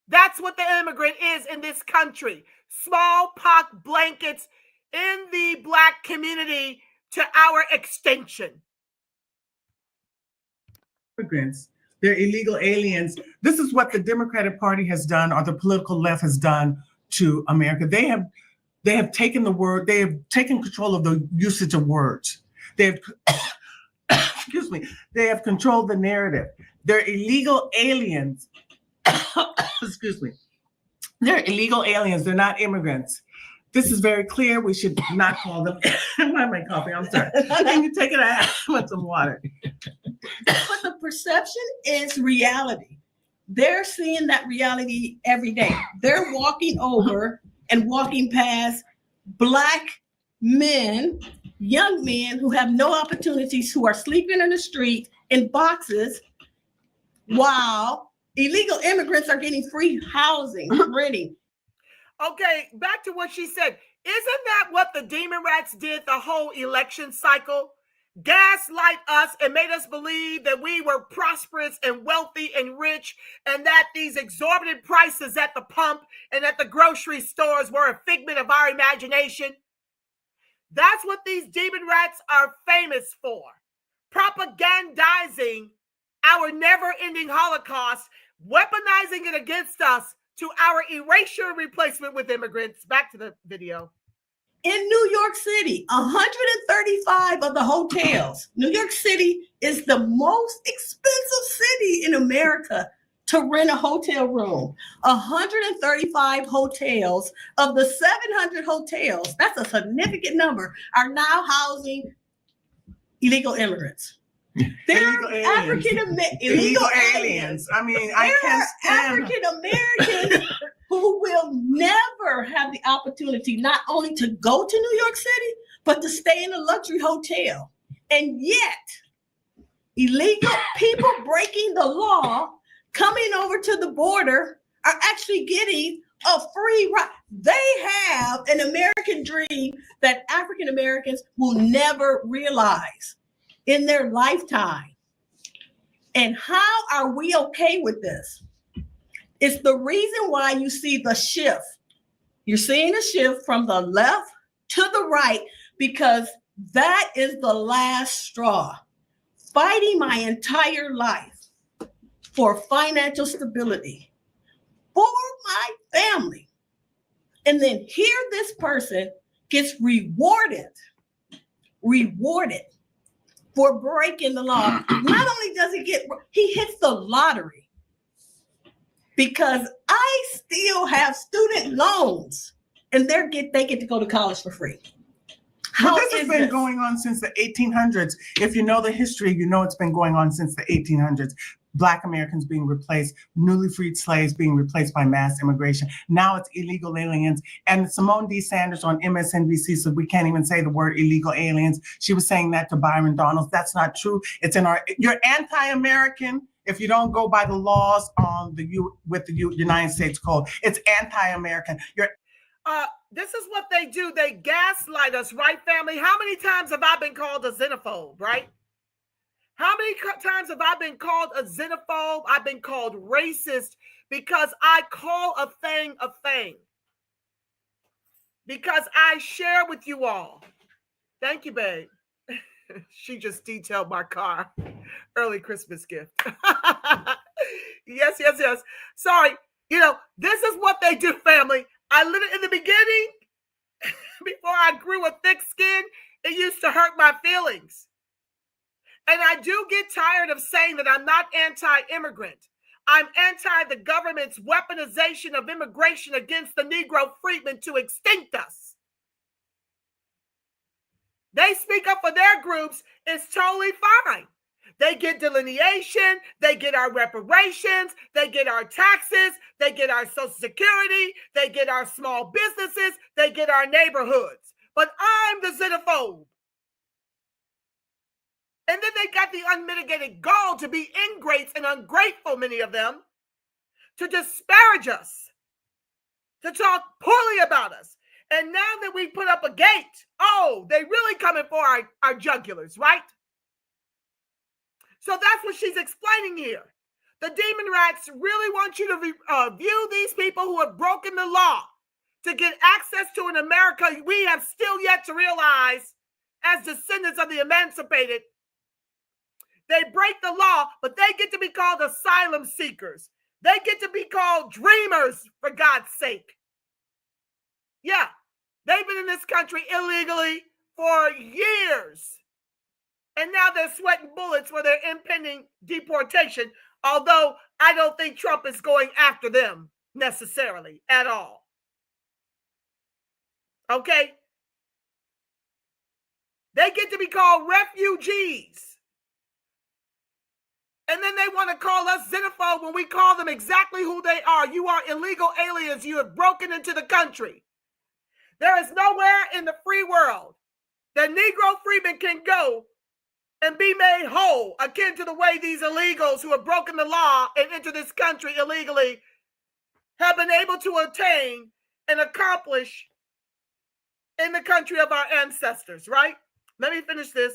That's what the immigrant is in this country. Smallpox blankets in the Black community to our extinction. Immigrants, they're illegal aliens. This is what the Democratic Party has done, or the political left has done to America. They have taken the word, they have taken control of the usage of words. They have, excuse me, they have controlled the narrative. They're illegal aliens. Excuse me. They're illegal aliens. They're not immigrants. This is very clear. We should not call them. Why am I coughing? I'm sorry. Can you take it out with some water? But the perception is reality. They're seeing that reality every day. They're walking over and walking past Black men, young men who have no opportunities, who are sleeping in the street in boxes, while Illegal immigrants are getting free housing, renting. Okay, back to what she said. Isn't that what the demon rats did the whole election cycle? Gaslight us and made us believe that we were prosperous and wealthy and rich, and that these exorbitant prices at the pump and at the grocery stores were a figment of our imagination. That's what these demon rats are famous for. Propagandizing our never-ending Holocaust, weaponizing it against us to our erasure and replacement with immigrants. Back to the video. In New York City, 135 of the hotels. New York City is the most expensive city in America to rent a hotel room. 135 hotels of the 700 hotels, that's a significant number, are now housing illegal immigrants. There are illegal aliens. I mean, I can't stand African Americans who will never have the opportunity not only to go to New York City, but to stay in a luxury hotel. And yet, illegal people breaking the law, coming over to the border, are actually getting a free ride. They have an American dream that African Americans will never realize in their lifetime. And how are we okay with this? It's the reason why you see the shift. You're seeing a shift from the left to the right, because that is the last straw. Fighting my entire life for financial stability, for my family. And then here this person gets rewarded for breaking the law. Not only does he hits the lottery, because I still have student loans and they get to go to college for free. Well, this has been going on since the 1800s. If you know the history, you know it's been going on since the 1800s. Black Americans being replaced, newly freed slaves being replaced by mass immigration. Now it's illegal aliens. And Simone D. Sanders on MSNBC said we can't even say the word illegal aliens. She was saying that to Byron Donalds. That's not true. It's in you're anti-American if you don't go by the laws on the United States Code. It's anti-American. This is what they do. They gaslight us, right, family? How many times have I been called a xenophobe, right? How many times have I been called a xenophobe? I've been called racist because I call a thing a thing. Because I share with you all. Thank you, babe. She just detailed my car. Early Christmas gift. Yes. Sorry. This is what they do, family. I literally, in the beginning, before I grew a thick skin, it used to hurt my feelings. And I do get tired of saying that I'm not anti-immigrant. I'm anti the government's weaponization of immigration against the Negro Freedmen to extinct us. They speak up for their groups. It's totally fine. They get delineation. They get our reparations. They get our taxes. They get our Social Security. They get our small businesses. They get our neighborhoods. But I'm the xenophobe. And then they got the unmitigated gall to be ingrates and ungrateful, many of them, to disparage us, to talk poorly about us. And now that we put up a gate, they really coming for our jugulars, right? So that's what she's explaining here. The demon rats really want you to view these people who have broken the law to get access to an America we have still yet to realize as descendants of the emancipated. They break the law, but they get to be called asylum seekers. They get to be called dreamers, for God's sake. Yeah, they've been in this country illegally for years. And now they're sweating bullets for their impending deportation, although I don't think Trump is going after them necessarily at all. Okay? They get to be called refugees. And then they want to call us xenophobe when we call them exactly who they are. You are illegal aliens. You have broken into the country. There is nowhere in the free world that Negro Freedmen can go and be made whole, akin to the way these illegals who have broken the law and entered this country illegally have been able to attain and accomplish in the country of our ancestors, right? Let me finish this.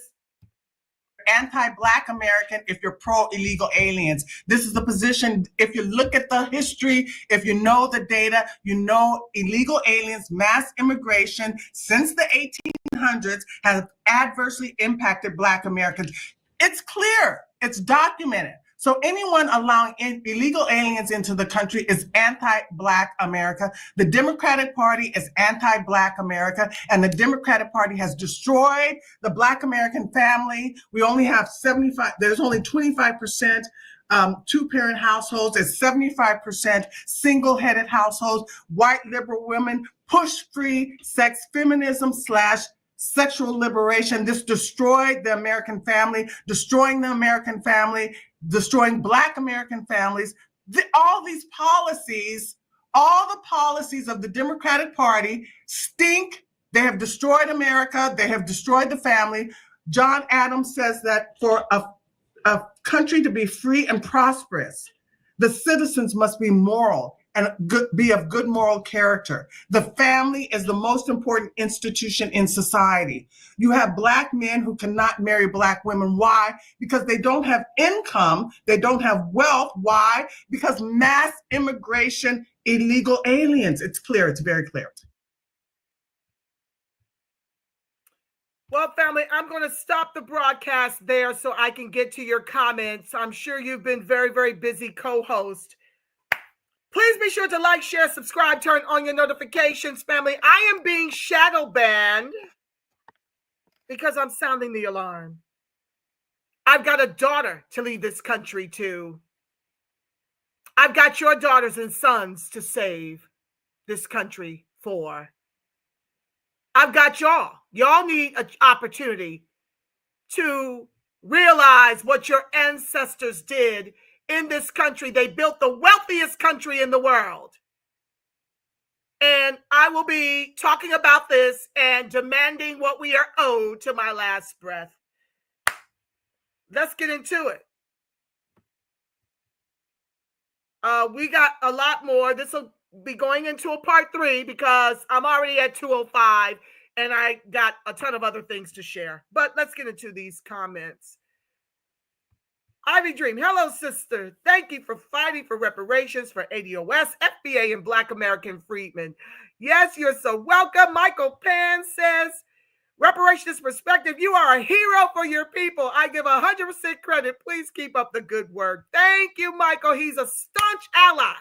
Anti-Black American if you're pro-illegal aliens. This is the position. If you look at the history, if you know the data, you know illegal aliens, mass immigration since the 1800s has adversely impacted Black Americans. It's clear. It's documented. So anyone allowing illegal aliens into the country is anti-Black America. The Democratic Party is anti-Black America, and the Democratic Party has destroyed the Black American family. We only have 75, there's only 25% two-parent households, and 75% single-headed households. White liberal women push free sex feminism / sexual liberation. This destroyed the American family, destroying the American family, destroying Black American families. All these policies, all the policies of the Democratic Party stink. They have destroyed America. They have destroyed the family. John Adams says that for a country to be free and prosperous, the citizens must be moral and be of good moral character. The family is the most important institution in society. You have Black men who cannot marry Black women. Why? Because they don't have income. They don't have wealth. Why? Because mass immigration, illegal aliens. It's clear. It's very clear. Well, family, I'm going to stop the broadcast there so I can get to your comments. I'm sure you've been very, very busy co-host. Please be sure to like, share, subscribe, turn on your notifications, family. I am being shadow banned because I'm sounding the alarm. I've got a daughter to leave this country to. I've got your daughters and sons to save this country for. I've got y'all. Y'all need an opportunity to realize what your ancestors did in this country. They built the wealthiest country in the world. And I will be talking about this and demanding what we are owed to my last breath. Let's get into it. We got a lot more. This will be going into a part 3 because I'm already at 2:05 and I got a ton of other things to share. But let's get into these comments. Ivy Dream, hello, sister. Thank you for fighting for reparations for ADOS, FBA, and Black American freedmen. Yes, you're so welcome. Michael Pan says, reparations perspective, you are a hero for your people. I give 100% credit. Please keep up the good work. Thank you, Michael. He's a staunch ally.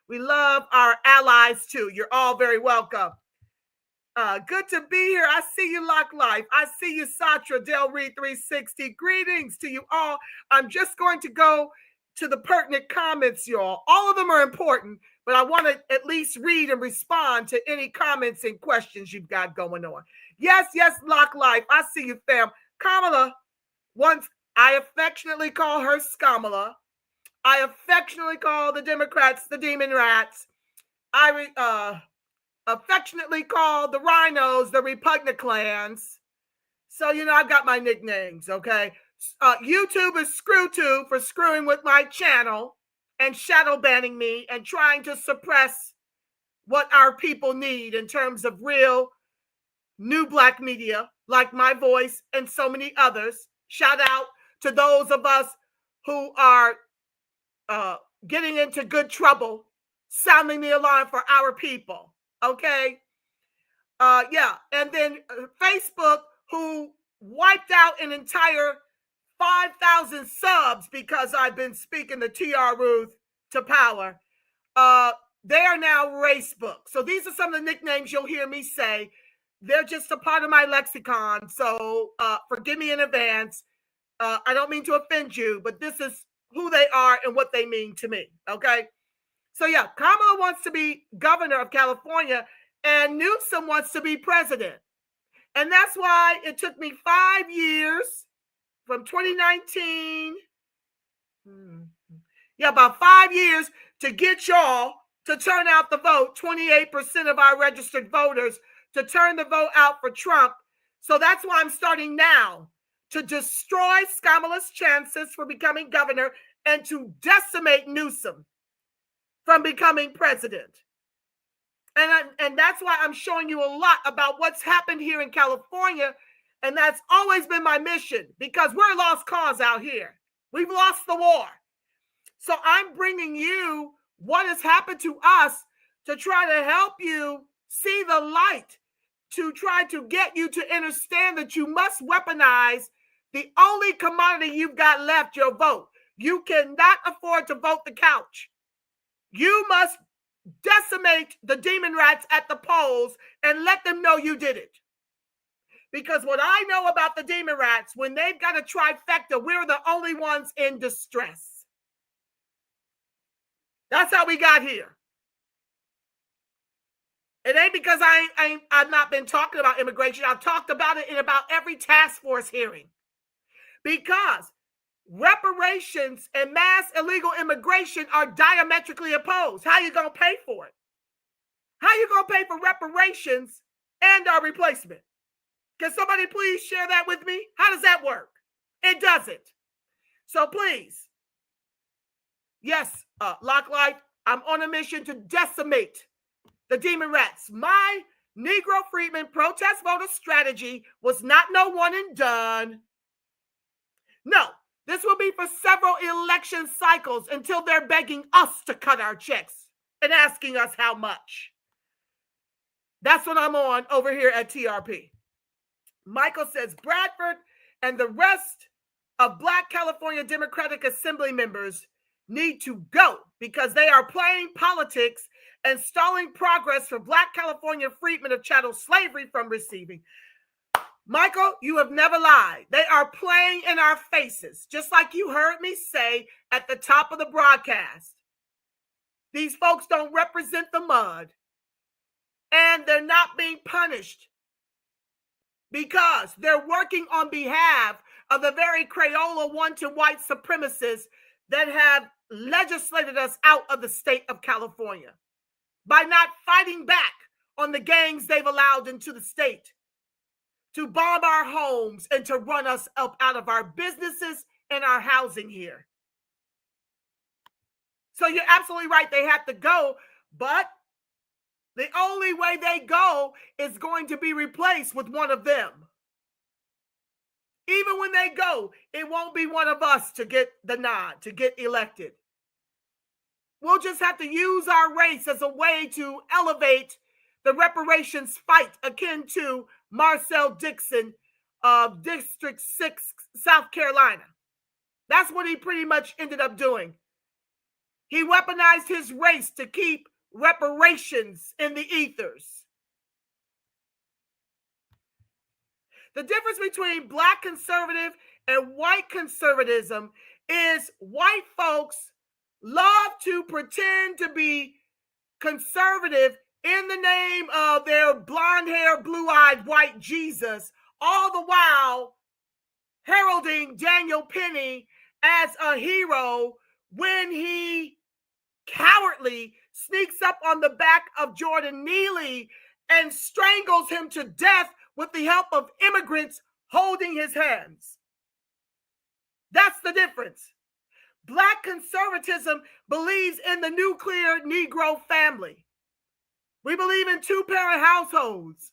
We love our allies, too. You're all very welcome. Good to be here. I see you, Lock Life. I see you, Satra, Del Reed 360. Greetings to you all. I'm just going to go to the pertinent comments, y'all. All of them are important, but I want to at least read and respond to any comments and questions you've got going on. Yes, Lock Life. I see you, fam. Kamala, once I affectionately call her Skamala. I affectionately call the Democrats the Demon Rats. I affectionately call the rhinos the repugnant clans. So, you know, I've got my nicknames, okay? YouTube is ScrewTube for screwing with my channel and shadow banning me and trying to suppress what our people need in terms of real new Black media, like my voice and so many others. Shout out to those of us who are getting into good trouble, sounding the alarm for our people. Okay. Yeah. And then Facebook, who wiped out an entire 5,000 subs because I've been speaking the TR Ruth to power. They are now Racebook. So these are some of the nicknames you'll hear me say. They're just a part of my lexicon. So forgive me in advance. I don't mean to offend you, but this is who they are and what they mean to me. Okay. So yeah, Kamala wants to be governor of California and Newsom wants to be president. And that's why it took me 5 years from 2019. Yeah, about 5 years to get y'all to turn out the vote. 28% of our registered voters to turn the vote out for Trump. So that's why I'm starting now to destroy Kamala's chances for becoming governor and to decimate Newsom from becoming president. And that's why I'm showing you a lot about what's happened here in California. And that's always been my mission, because we're a lost cause out here. We've lost the war. So I'm bringing you what has happened to us to try to help you see the light, to try to get you to understand that you must weaponize the only commodity you've got left, your vote. You cannot afford to vote the couch. You must decimate the demon rats at the polls and let them know you did it. Because what I know about the demon rats, when they've got a trifecta, we're the only ones in distress. That's how we got here. It ain't because I've not been talking about immigration. I've talked about it in about every task force hearing. Because reparations and mass illegal immigration are diametrically opposed. How you going to pay for it? How you going to pay for reparations and our replacement? Can somebody please share that with me? How does that work? It doesn't. So please, yes, Locklight, I'm on a mission to decimate the demon rats. My Negro Freedmen protest voter strategy was not no one and done. No, this will be for several election cycles until they're begging us to cut our checks and asking us how much. That's what I'm on over here at TRP. Michael says Bradford and the rest of Black California Democratic Assembly members need to go because they are playing politics and stalling progress for Black California freedmen of chattel slavery from receiving. Michael, you have never lied. They are playing in our faces, just like you heard me say at the top of the broadcast. These folks don't represent the mud, and they're not being punished because they're working on behalf of the very Crayola wanton white supremacists that have legislated us out of the state of California by not fighting back on the gangs they've allowed into the state to bomb our homes and to run us up out of our businesses and our housing here. So you're absolutely right. They have to go, but the only way they go is going to be replaced with one of them. Even when they go, it won't be one of us to get the nod, to get elected. We'll just have to use our race as a way to elevate the reparations fight akin to Marcel Dixon of District 6, South Carolina. That's what he pretty much ended up doing. He weaponized his race to keep reparations in the ethers. The difference between Black conservative and white conservatism is white folks love to pretend to be conservative in the name of their blonde-haired, blue-eyed white Jesus, all the while heralding Daniel Penny as a hero when he cowardly sneaks up on the back of Jordan Neely and strangles him to death with the help of immigrants holding his hands. That's the difference. Black conservatism believes in the nuclear Negro family. We believe in two-parent households.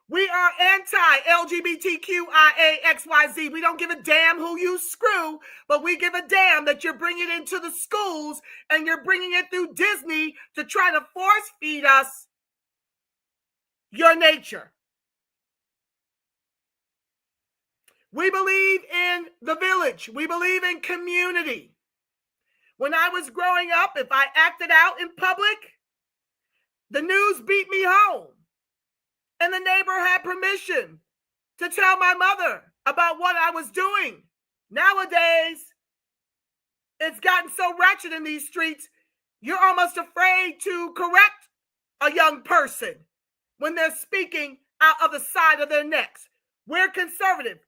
We are anti-LGBTQIAXYZ. We don't give a damn who you screw, but we give a damn that you're bringing it into the schools and you're bringing it through Disney to try to force feed us your nature. We believe in the village. We believe in community. When I was growing up, if I acted out in public, the news beat me home. And the neighbor had permission to tell my mother about what I was doing. Nowadays, it's gotten so ratchet in these streets, you're almost afraid to correct a young person when they're speaking out of the side of their necks. We're conservative.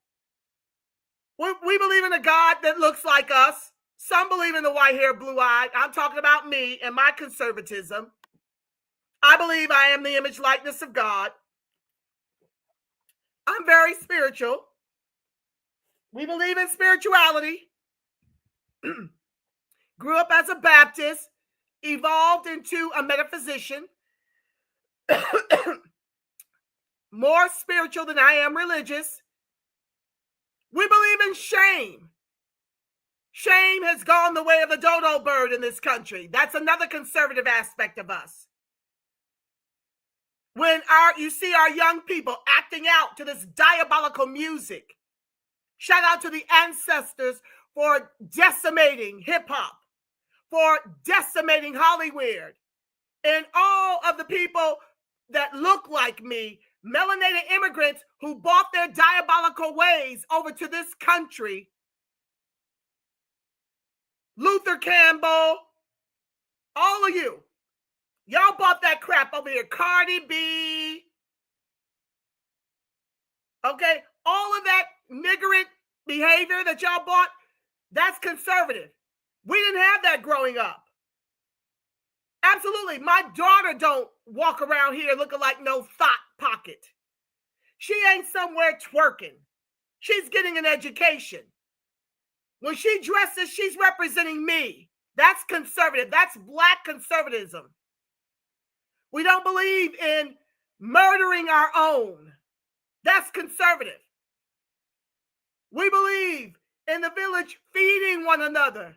We believe in a God that looks like us. Some believe in the white hair, blue eyed. I'm talking about me and my conservatism. I believe I am the image likeness of God. I'm very spiritual. We believe in spirituality. Grew up as a Baptist, evolved into a metaphysician. More spiritual than I am religious. We believe in shame. Shame has gone the way of the dodo bird in this country. That's another conservative aspect of us. When you see our young people acting out to this diabolical music, shout out to the ancestors for decimating hip-hop, for decimating Hollywood, and all of the people that look like me, melanated immigrants who brought their diabolical ways over to this country. Luther Campbell, all of you, y'all bought that crap over here. Cardi B, okay, all of that niggering behavior that y'all bought, that's conservative. We didn't have that growing up. Absolutely. My daughter don't walk around here looking like no thought pocket. She ain't somewhere twerking. She's getting an education. When she dresses, she's representing me. That's conservative. That's Black conservatism. We don't believe in murdering our own. That's conservative. We believe in the village feeding one another,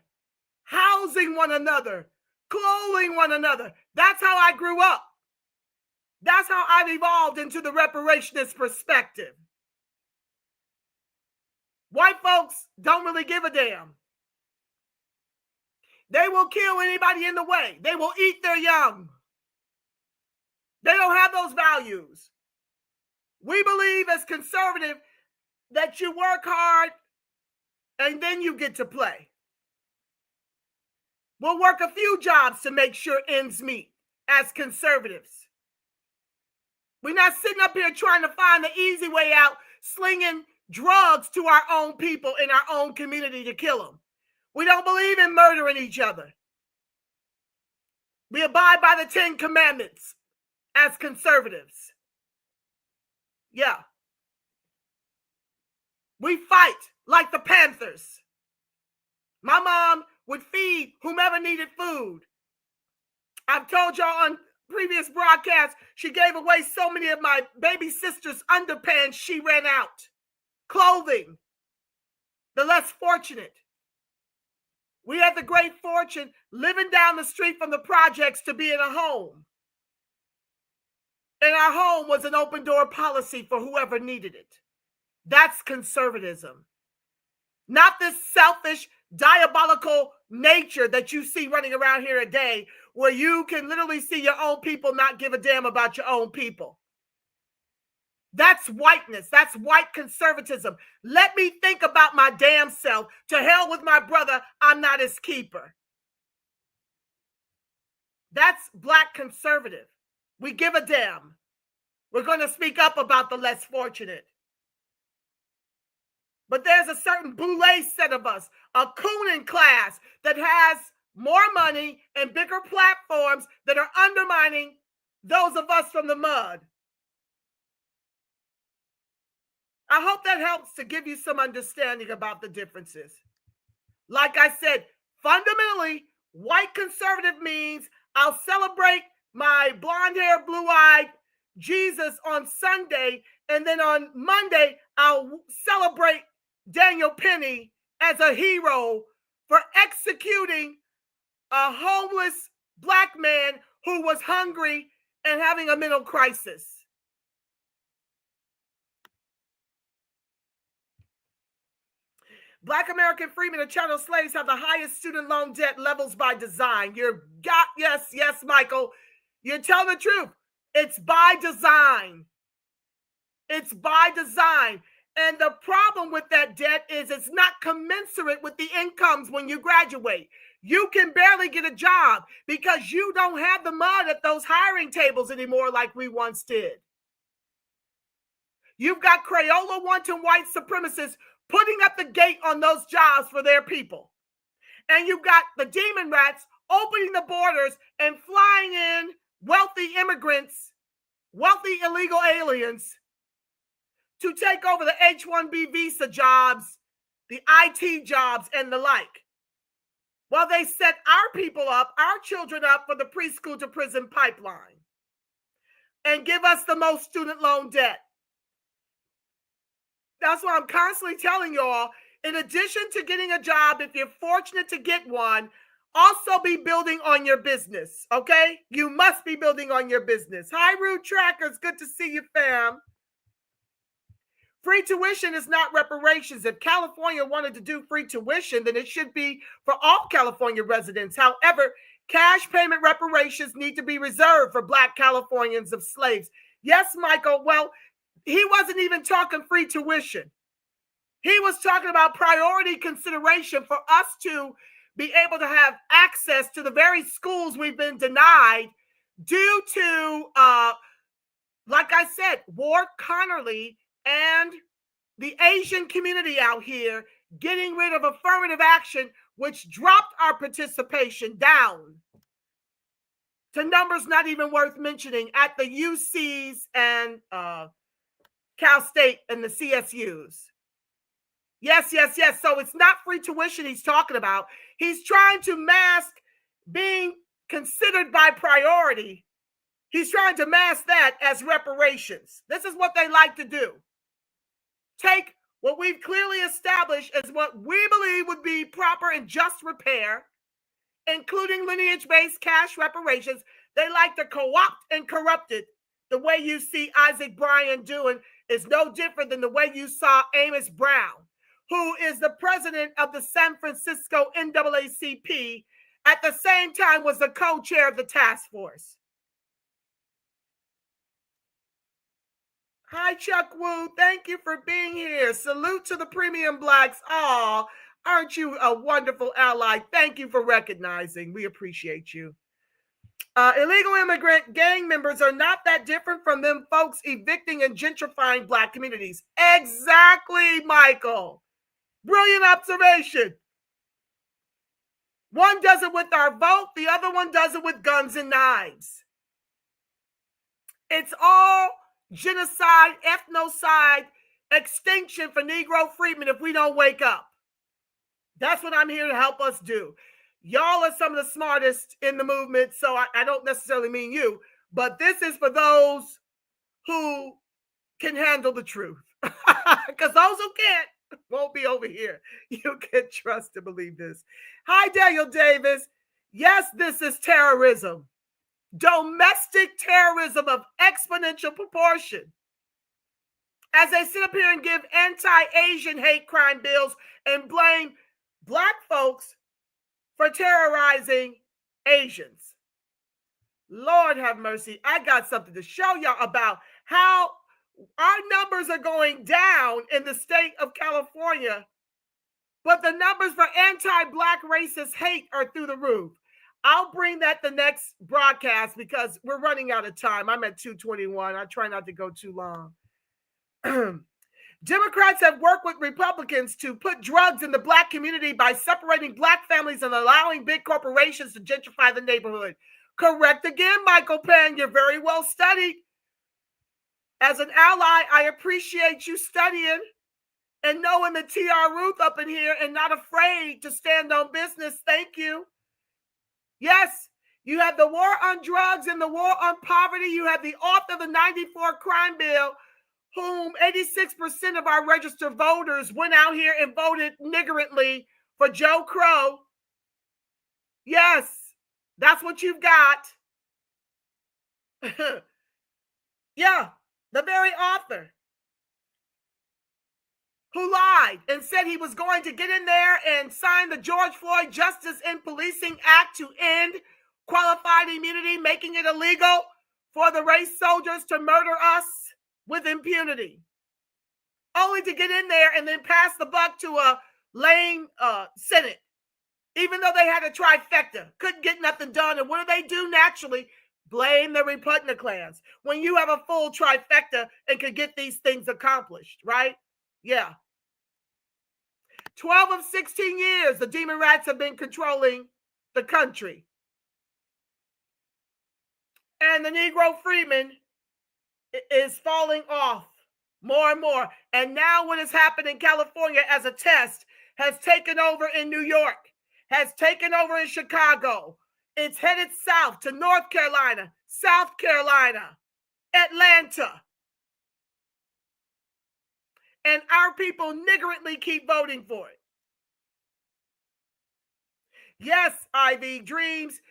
housing one another, clothing one another. That's how I grew up. That's how I've evolved into the reparationist perspective. White folks don't really give a damn. They will kill anybody in the way. They will eat their young. They don't have those values. We believe as conservative that you work hard and then you get to play. We'll work a few jobs to make sure ends meet as conservatives. We're not sitting up here trying to find the easy way out, slinging drugs to our own people in our own community to kill them. We don't believe in murdering each other. We abide by the 10 Commandments as conservatives. Yeah. We fight like the Panthers. My mom would feed whomever needed food. I've told y'all on previous broadcasts, she gave away so many of my baby sister's underpants, she ran out. Clothing, the less fortunate. We had the great fortune living down the street from the projects to be in a home. And our home was an open door policy for whoever needed it. That's conservatism. Not this selfish, diabolical nature that you see running around here today, where you can literally see your own people not give a damn about your own people. That's whiteness. That's white conservatism. Let me think about my damn self. To hell with my brother, I'm not his keeper. That's Black conservative. We give a damn. We're going to speak up about the less fortunate. But there's a certain boule set of us, a cooning class that has more money and bigger platforms that are undermining those of us from the mud. I hope that helps to give you some understanding about the differences. Like I said, fundamentally, white conservative means I'll celebrate my blonde hair, blue-eyed Jesus on Sunday, and then on Monday, I'll celebrate Daniel Penny as a hero for executing a homeless Black man who was hungry and having a mental crisis. Black American freedmen and chattel slaves have the highest student loan debt levels by design. Yes, Michael, you're telling the truth. It's by design. It's by design. And the problem with that debt is it's not commensurate with the incomes when you graduate. You can barely get a job because you don't have the mud at those hiring tables anymore like we once did. You've got Crayola wanton white supremacists putting up the gate on those jobs for their people. And you've got the demon rats opening the borders and flying in wealthy immigrants, wealthy illegal aliens to take over the H-1B visa jobs the IT jobs and the like. While they set our people up, our children up for the preschool to prison pipeline and give us the most student loan debt. That's what I'm constantly telling y'all. In addition to getting a job, if you're fortunate to get one, also be building on your business, okay? You must be building on your business. Hi, Root Trackers. Good to see you, fam. Free tuition is not reparations. If California wanted to do free tuition, then it should be for all California residents. However, cash payment reparations need to be reserved for Black Californians of slaves. Yes, Michael. Well, he wasn't even talking free tuition. He was talking about priority consideration for us to be able to have access to the very schools we've been denied due to, like I said, Ward Connerly and the Asian community out here getting rid of affirmative action, which dropped our participation down to numbers not even worth mentioning at the UCs and Cal State and the CSUs. Yes. So it's not free tuition he's talking about. He's trying to mask being considered by priority. He's trying to mask that as reparations. This is what they like to do. Take what we've clearly established as what we believe would be proper and just repair, including lineage-based cash reparations. They like to co-opt and corrupt it. The way you see Isaac Bryan doing is no different than the way you saw Amos Brown, who is the president of the San Francisco NAACP, at the same time was the co-chair of the task force. Hi, Chuck Wu. Thank you for being here. Salute to the premium Blacks. Aw, aren't you a wonderful ally? Thank you for recognizing. We appreciate you. Illegal immigrant gang members are not that different from them folks evicting and gentrifying Black communities. Exactly, Michael. Brilliant observation. One does it with our vote. The other one does it with guns and knives. It's all genocide, ethnocide, extinction for Negro freedmen if we don't wake up. That's what I'm here to help us do. Y'all are some of the smartest in the movement, so I don't necessarily mean you, but this is for those who can handle the truth. Because those who can't won't be over here. You can trust to believe this. Hi, Daniel Davis. Yes, this is terrorism. Domestic terrorism of exponential proportion. As they sit up here and give anti-Asian hate crime bills and blame Black folks for terrorizing Asians. Lord have mercy. I got something to show y'all about how our numbers are going down in the state of California, but the numbers for anti-Black racist hate are through the roof. I'll bring that the next broadcast because we're running out of time. I'm at 2:21. I try not to go too long. Democrats have worked with Republicans to put drugs in the Black community by separating Black families and allowing big corporations to gentrify the neighborhood. Correct again, Michael Penn. You're very well studied. As an ally, I appreciate you studying and knowing the TR Ruth up in here and not afraid to stand on business. Thank you. Yes, you have the war on drugs and the war on poverty. You have the author of the 94 crime bill, whom 86% of our registered voters went out here and voted niggardly for Joe Crow. Yes, that's what you've got. Yeah, the very author who lied and said he was going to get in there and sign the George Floyd Justice in Policing Act to end qualified immunity, making it illegal for the race soldiers to murder us with impunity, only to get in there and then pass the buck to a lame Senate, even though they had a trifecta, couldn't get nothing done. And what do naturally? Blame the Republicans when you have a full trifecta and could get these things accomplished, right? Yeah. 12 of 16 years, the Demon Rats have been controlling the country. And the Negro Freedmen is falling off more and more. And now what has happened in California as a test has taken over in New York, has taken over in Chicago. It's headed south to North Carolina, South Carolina, Atlanta. And our people niggardly keep voting for it. Yes, Ivy, Dreams.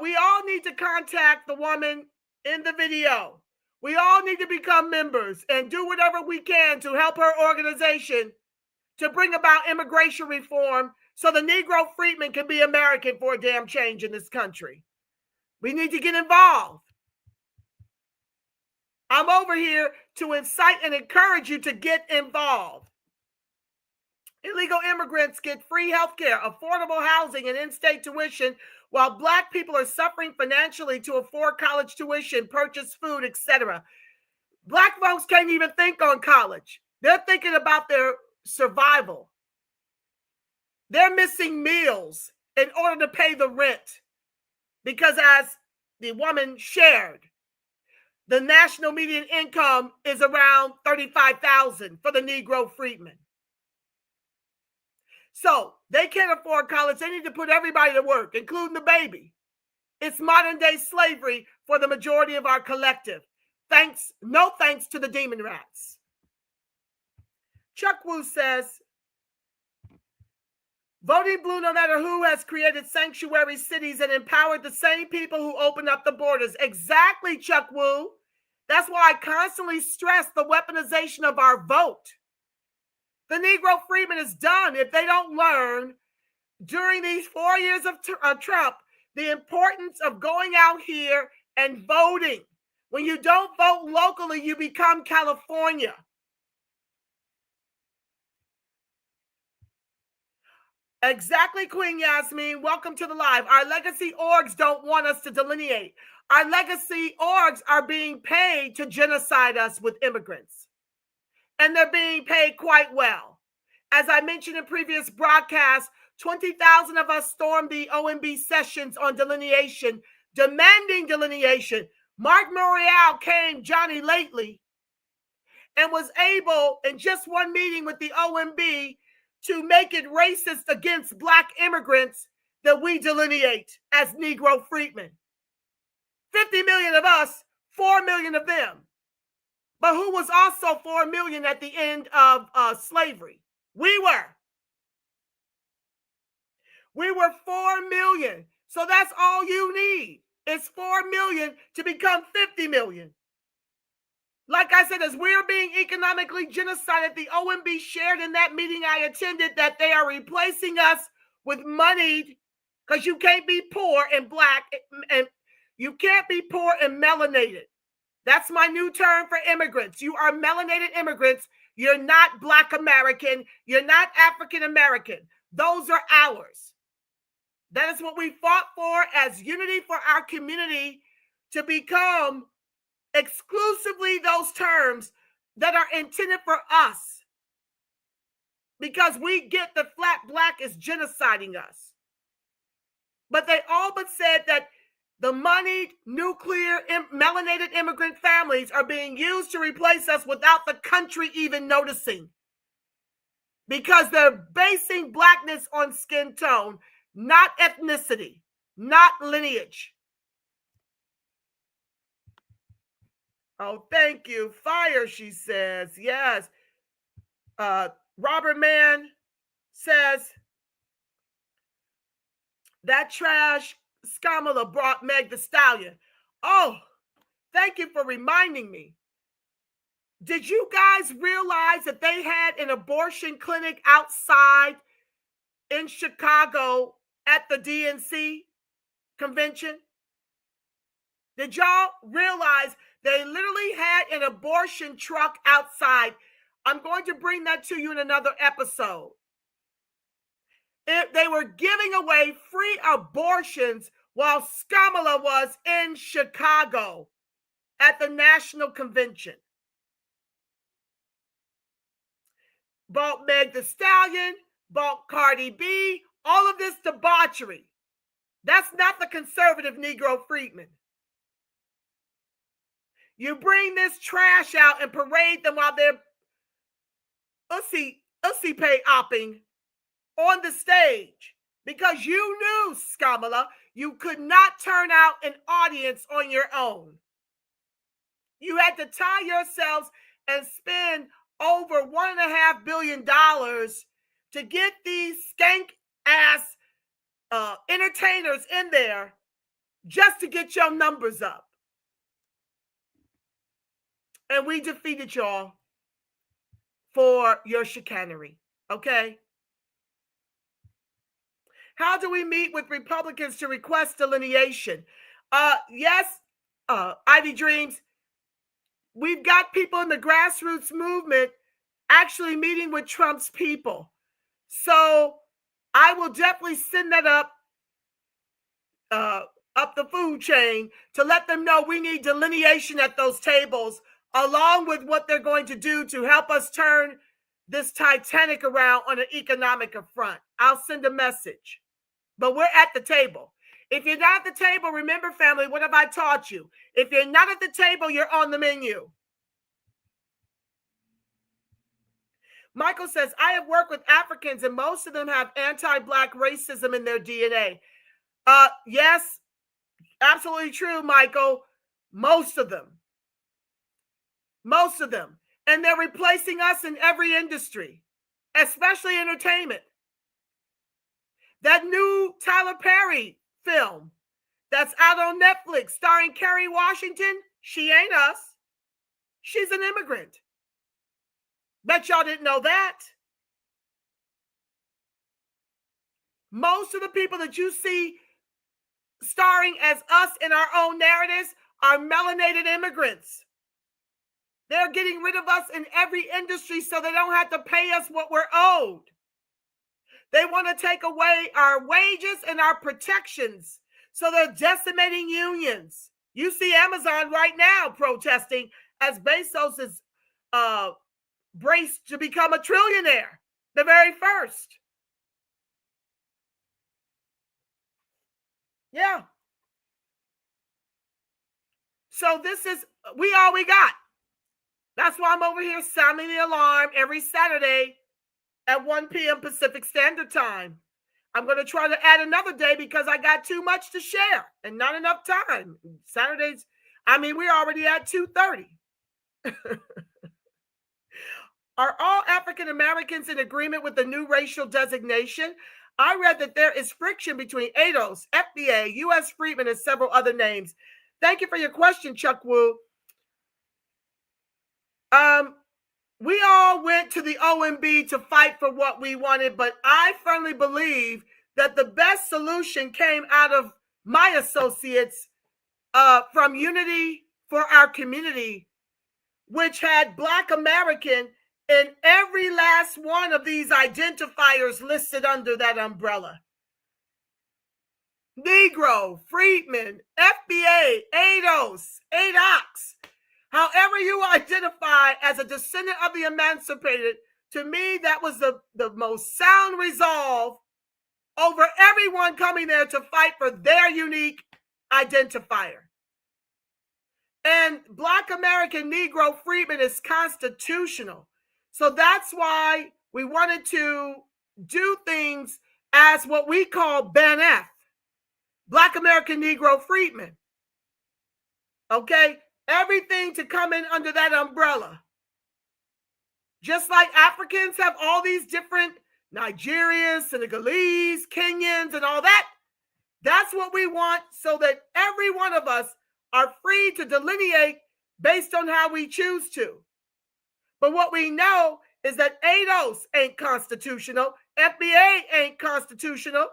We all need to contact the woman in the video. We all need to become members and do whatever we can to help her organization to bring about immigration reform so the Negro Freedmen can be American for a damn change in this country. We need to get involved. I'm over here to incite and encourage you to get involved. Illegal immigrants get free health care, affordable housing, and in-state tuition, while Black people are suffering financially to afford college tuition, purchase food, etc. Black folks can't even think on college. They're thinking about their survival. They're missing meals in order to pay the rent because, as the woman shared, the national median income is around $35,000 for the Negro Freedmen. So they can't afford college. They need to put everybody to work, including the baby. It's modern day slavery for the majority of our collective. No thanks to the demon rats. Chuck Wu says, voting blue no matter who has created sanctuary cities and empowered the same people who opened up the borders. Exactly, Chuck Wu. That's why I constantly stress the weaponization of our vote. The Negro Freedmen is done if they don't learn during these 4 years of Trump the importance of going out here and voting. When you don't vote locally, you become California. Exactly, Queen Yasmin. Welcome to the live. Our legacy orgs don't want us to delineate. Our legacy orgs are being paid to genocide us with immigrants. And they're being paid quite well. As I mentioned in previous broadcasts, 20,000 of us stormed the OMB sessions on delineation, demanding delineation. Mark Morial came Johnny lately and was able, in just one meeting with the OMB, to make it racist against Black immigrants that we delineate as Negro Freedmen. 50 million of us, 4 million of them. But who was also 4 million at the end of slavery? We were. We were 4 million. So that's all you need. It's 4 million to become 50 million. Like I said, as we're being economically genocided, the OMB shared in that meeting I attended that they are replacing us with moneyed, because you can't be poor and Black, and you can't be poor and melanated. That's my new term for immigrants. You are melanated immigrants. You're not Black American. You're not African American. Those are ours. That is what we fought for as unity for our community, to become exclusively those terms that are intended for us, because we get the flat Black is genociding us. But they all but said that the moneyed, nuclear, melanated immigrant families are being used to replace us without the country even noticing, because they're basing Blackness on skin tone, not ethnicity, not lineage. Oh, thank you. Fire, she says. Yes. Robert Mann says, that trash Skamala brought Meg the Stallion. Oh, thank you for reminding me. Did you guys realize that they had an abortion clinic outside in Chicago at the DNC convention? Did y'all realize they literally had an abortion truck outside? I'm going to bring that to you in another episode. They were giving away free abortions while Skamala was in Chicago at the national convention. Bought Meg the Stallion, bought Cardi B, all of this debauchery. That's not the conservative Negro Freedmen. You bring this trash out and parade them while they're ussy pay opping on the stage because you knew, Skamala, you could not turn out an audience on your own. You had to tie yourselves and spend over $1.5 billion to get these skank-ass entertainers in there just to get your numbers up. And we defeated y'all for your chicanery, okay? How do we meet with Republicans to request delineation? Yes, Ivy Dreams, we've got people in the grassroots movement actually meeting with Trump's people. So I will definitely send that up the food chain to let them know we need delineation at those tables, along with what they're going to do to help us turn this Titanic around on an economic front. I'll send a message. But we're at the table. If you're not at the table, remember, family, what have I taught you? If you're not at the table, you're on the menu. Michael says, I have worked with Africans and most of them have anti-Black racism in their DNA. Yes, absolutely true, Michael. Most of them. Most of them. And they're replacing us in every industry, especially entertainment. That new Tyler Perry film that's out on Netflix starring Kerry Washington, she ain't us. She's an immigrant. Bet y'all didn't know that. Most of the people that you see starring as us in our own narratives are melanated immigrants. They're getting rid of us in every industry so they don't have to pay us what we're owed. They want to take away our wages and our protections. So they're decimating unions. You see Amazon right now protesting as Bezos is braced to become a trillionaire, the very first. Yeah. So this is, we all we got. That's why I'm over here sounding the alarm every Saturday at 1 p.m. Pacific Standard Time. I'm going to try to add another day because I got too much to share and not enough time. Saturdays, I mean, we're already at 2:30. Are all African Americans in agreement with the new racial designation? I read that there is friction between ADOS, FBA, U.S. Freedmen, and several other names. Thank you for your question, Chuck Wu. We all went to the OMB to fight for what we wanted, but I firmly believe that the best solution came out of my associates from Unity for Our Community, which had Black American in every last one of these identifiers listed under that umbrella. Negro, Freedmen, FBA, ADOS, ADOX. However you identify as a descendant of the Emancipated, to me, that was the most sound resolve over everyone coming there to fight for their unique identifier. And Black American Negro Freedmen is constitutional. So that's why we wanted to do things as what we call BANF, Black American Negro Freedmen. Okay? Everything to come in under that umbrella. Just like Africans have all these different Nigerians, Senegalese, Kenyans, and all that. That's what we want so that every one of us are free to delineate based on how we choose to. But what we know is that ADOS ain't constitutional. FBA ain't constitutional.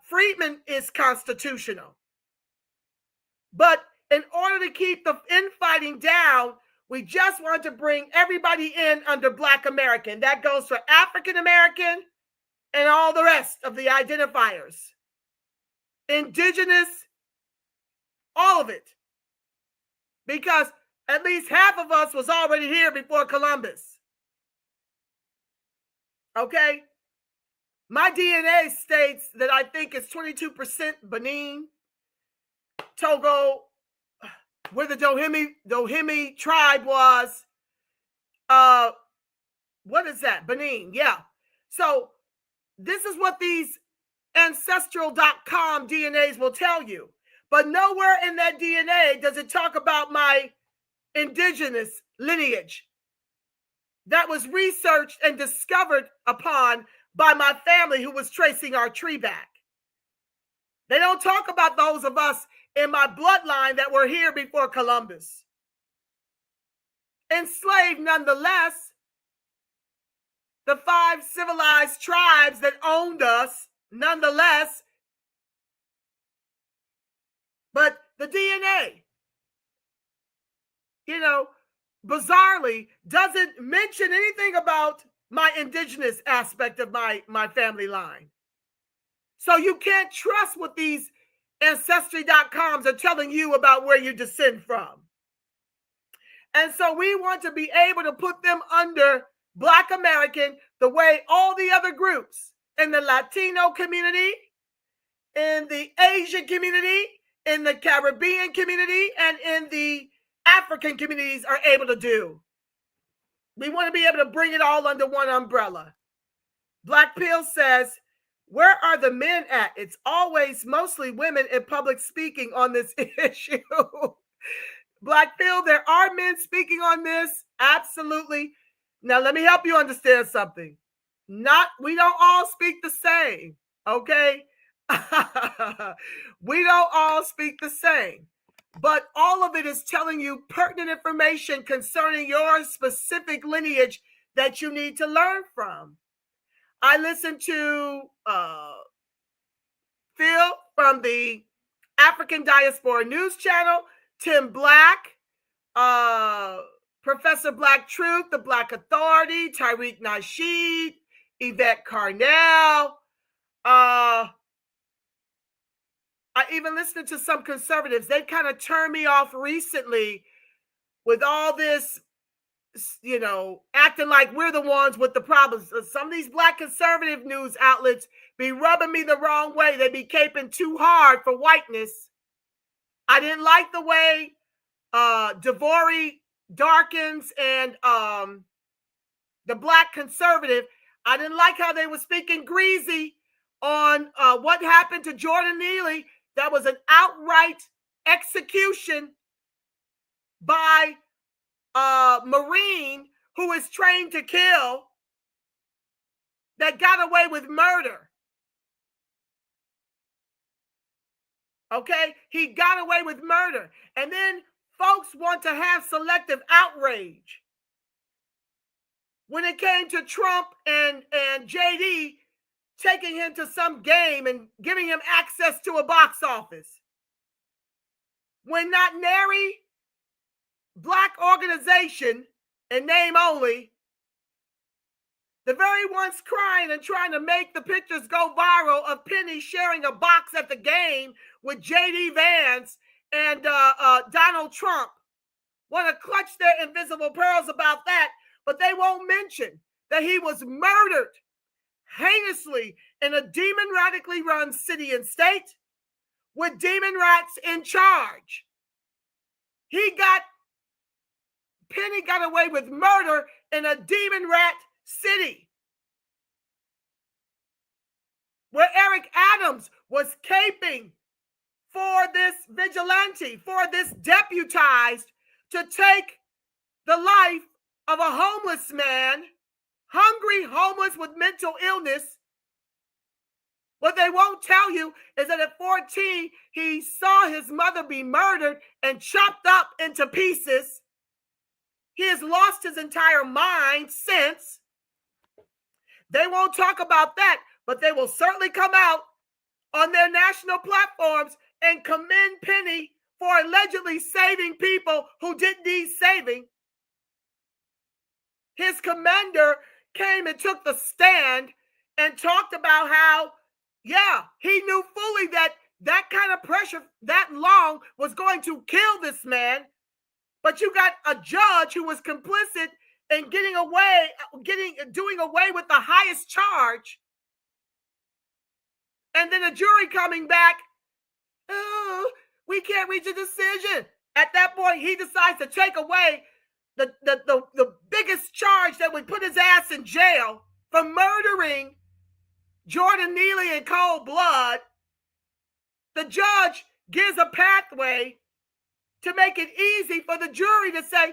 Freedmen is constitutional. But in order to keep the infighting down, we just want to bring everybody in under Black American. That goes for African American and all the rest of the identifiers. Indigenous, all of it. Because at least half of us was already here before Columbus. Okay? My DNA states that I think it's 22% Benin, Togo, where the Dohimi tribe was. What is that? Benin, yeah. So this is what these ancestral.com DNAs will tell you. But nowhere in that DNA does it talk about my indigenous lineage that was researched and discovered upon by my family who was tracing our tree back. They don't talk about those of us in my bloodline that were here before Columbus. Enslaved nonetheless, the 5 civilized tribes that owned us nonetheless, but the DNA, bizarrely doesn't mention anything about my indigenous aspect of my family line. So you can't trust what these ancestry.coms are telling you about where you descend from. And so we want to be able to put them under Black American the way all the other groups in the Latino community, in the Asian community, in the Caribbean community, and in the African communities are able to do. We want to be able to bring it all under one umbrella. Black Pill says, where are the men at? It's always mostly women in public speaking on this issue. Black Pill, there are men speaking on this. Absolutely. Now, let me help you understand something. We don't all speak the same, okay? We don't all speak the same. But all of it is telling you pertinent information concerning your specific lineage that you need to learn from. I listened to Phil from the African Diaspora News Channel, Tim Black, Professor Black Truth, the Black Authority, Tariq Nasheed, Yvette Carnell. I even listened to some conservatives. They kind of turned me off recently with all this, acting like we're the ones with the problems. Some of these Black conservative news outlets be rubbing me the wrong way. They be caping too hard for whiteness. I didn't like the way DeVory Darkins and the Black conservative, I didn't like how they were speaking greasy on what happened to Jordan Neely. That was an outright execution by a Marine who is trained to kill that got away with murder. Okay? He got away with murder. And then folks want to have selective outrage. When it came to Trump and JD taking him to some game and giving him access to a box office. When not nary Black organization, in name only, the very ones crying and trying to make the pictures go viral of Penny sharing a box at the game with JD Vance and Donald Trump, want to clutch their invisible pearls about that, but they won't mention that he was murdered heinously in a demon-radically run city and state with demon rats in charge. Penny got away with murder in a demon rat city where Eric Adams was caping for this vigilante, for this deputized to take the life of a homeless man, hungry, homeless with mental illness. What they won't tell you is that at 14, he saw his mother be murdered and chopped up into pieces. He has lost his entire mind since. They won't talk about that, but they will certainly come out on their national platforms and commend Penny for allegedly saving people who didn't need saving. His commander came and took the stand and talked about how, yeah, he knew fully that that kind of pressure that long was going to kill this man. But you got a judge who was complicit in doing away with the highest charge. And then a jury coming back, oh, we can't reach a decision. At that point, he decides to take away the biggest charge that would put his ass in jail for murdering Jordan Neely in cold blood, the judge gives a pathway to make it easy for the jury to say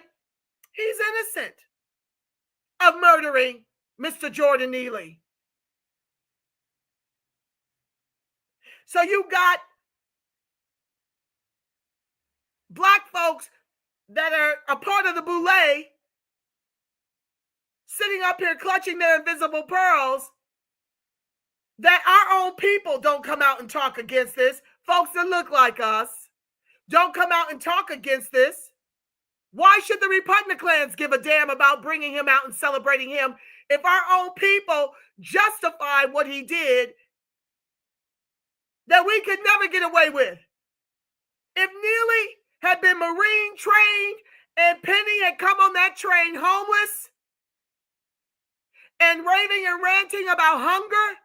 he's innocent of murdering Mr. Jordan Neely. So you got black folks that are a part of the boule sitting up here clutching their invisible pearls, that our own people don't come out and talk against this. Folks that look like us don't come out and talk against this. Why should the repugnant clans give a damn about bringing him out and celebrating him if our own people justify what he did that we could never get away with? If Neely had been Marine trained and Penny had come on that train homeless and raving and ranting about hunger,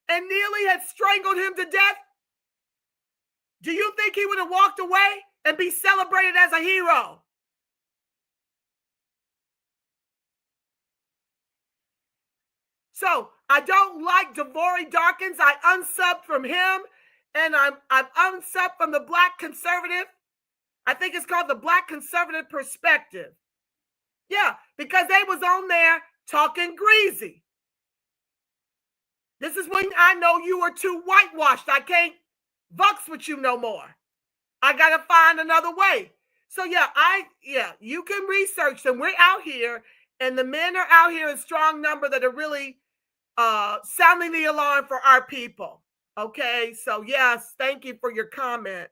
and Neely had strangled him to death, do you think he would have walked away and be celebrated as a hero? So I don't like Devori Darkins. I unsubbed from him, and I've unsubbed from the Black Conservative. I think it's called the Black Conservative Perspective. Yeah, because they was on there talking greasy. This is when I know you were too whitewashed. I can't bucks with you no more. I got to find another way. So yeah, you can research them. We're out here, and the men are out here in strong number that are really sounding the alarm for our people. Okay, so yes, thank you for your comment.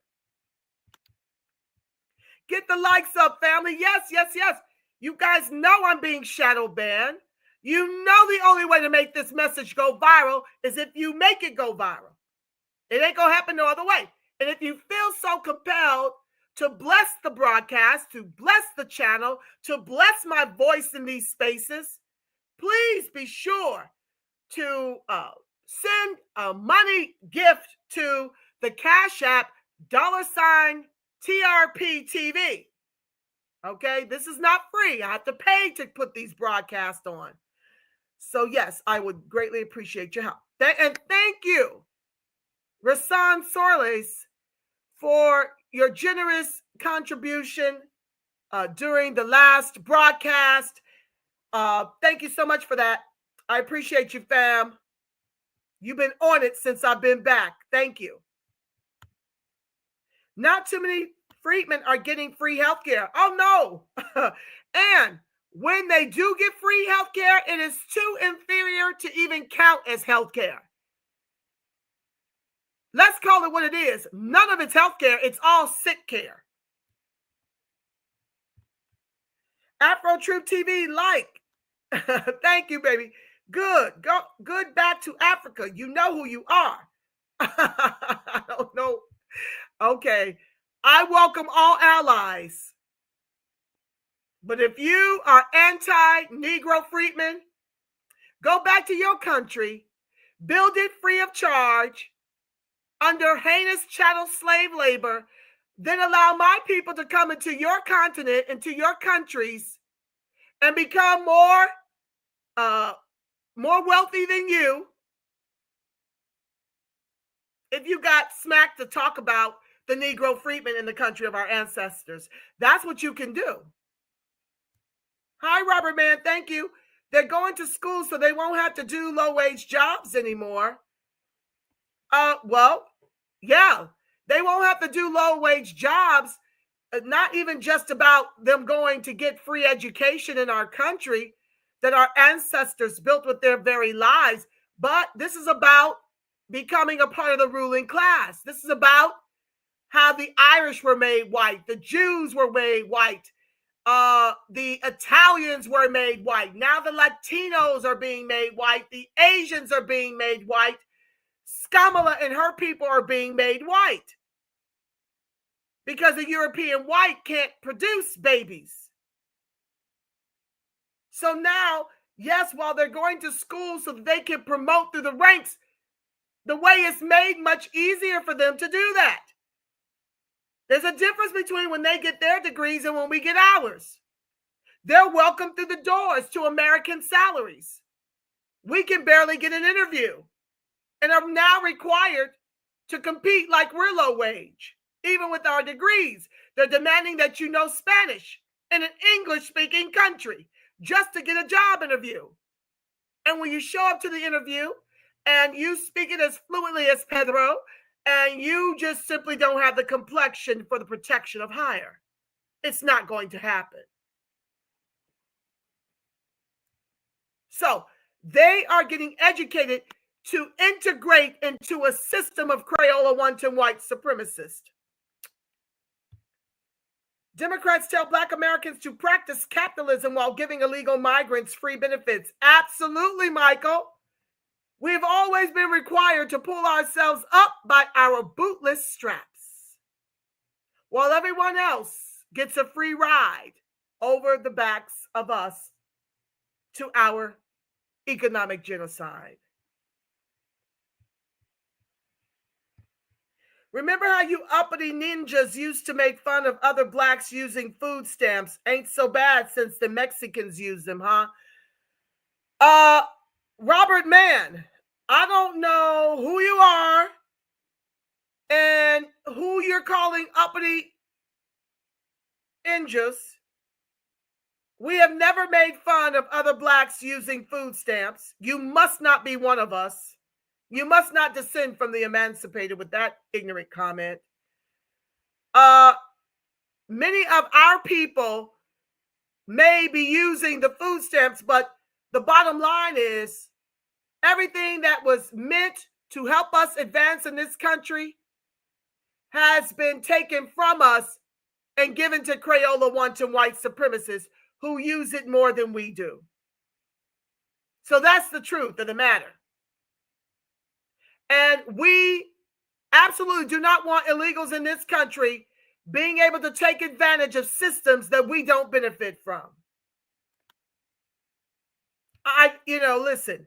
Get the likes up, family. Yes, yes, yes. You guys know I'm being shadow banned. You know the only way to make this message go viral is if you make it go viral. It ain't gonna happen no other way. And if you feel so compelled to bless the broadcast, to bless the channel, to bless my voice in these spaces, please be sure to send a money gift to the Cash App $TRPTV. Okay, this is not free. I have to pay to put these broadcasts on. So yes, I would greatly appreciate your help. And thank you, Rasan Sorles, for your generous contribution during the last broadcast. Thank you so much for that. I appreciate you, fam. You've been on it since I've been back. Thank you. Not too many freedmen are getting free health care. Oh, no. And when they do get free health care, it is too inferior to even count as health care. Let's call it what it is. None of it's health care. It's all sick care. Afro Troop TV, like. Thank you, baby. Good. Good back to Africa. You know who you are. I don't know. Okay. I welcome all allies. But if you are anti-Negro freedmen, go back to your country, build it free of charge, under heinous chattel slave labor, then allow my people to come into your continent, into your countries, and become more wealthy than you. If you got smacked to talk about the Negro freedmen in the country of our ancestors, that's what you can do. Hi, Robert, man. Thank you. They're going to school so they won't have to do low-wage jobs anymore. Well, yeah, they won't have to do low-wage jobs. Not even just about them going to get free education in our country that our ancestors built with their very lives, but this is about becoming a part of the ruling class. This is about how the Irish were made white, the Jews were made white, the Italians were made white. Now the Latinos are being made white. The Asians are being made white. Kamala and her people are being made white because the European white can't produce babies. So now, yes, while they're going to school so that they can promote through the ranks, the way is made much easier for them to do that. There's a difference between when they get their degrees and when we get ours. They're welcomed through the doors to American salaries. We can barely get an interview and are now required to compete like we're low wage, even with our degrees. They're demanding that you know Spanish in an English-speaking country just to get a job interview. And when you show up to the interview and you speak it as fluently as Pedro, and you just simply don't have the complexion for the protection of hire, it's not going to happen. So they are getting educated to integrate into a system of Crayola wanton white supremacists. Democrats tell Black Americans to practice capitalism while giving illegal migrants free benefits. Absolutely, Michael. We've always been required to pull ourselves up by our bootless straps, while everyone else gets a free ride over the backs of us to our economic genocide. Remember how you uppity ninjas used to make fun of other Blacks using food stamps? Ain't so bad since the Mexicans use them, huh? Robert Mann, I don't know who you are and who you're calling uppity ninjas. We have never made fun of other Blacks using food stamps. You must not be one of us. You must not descend from the Emancipated with that ignorant comment. Many of our people may be using the food stamps, but the bottom line is everything that was meant to help us advance in this country has been taken from us and given to Crayola wanton white supremacists who use it more than we do. So that's the truth of the matter. And we absolutely do not want illegals in this country being able to take advantage of systems that we don't benefit from. Listen,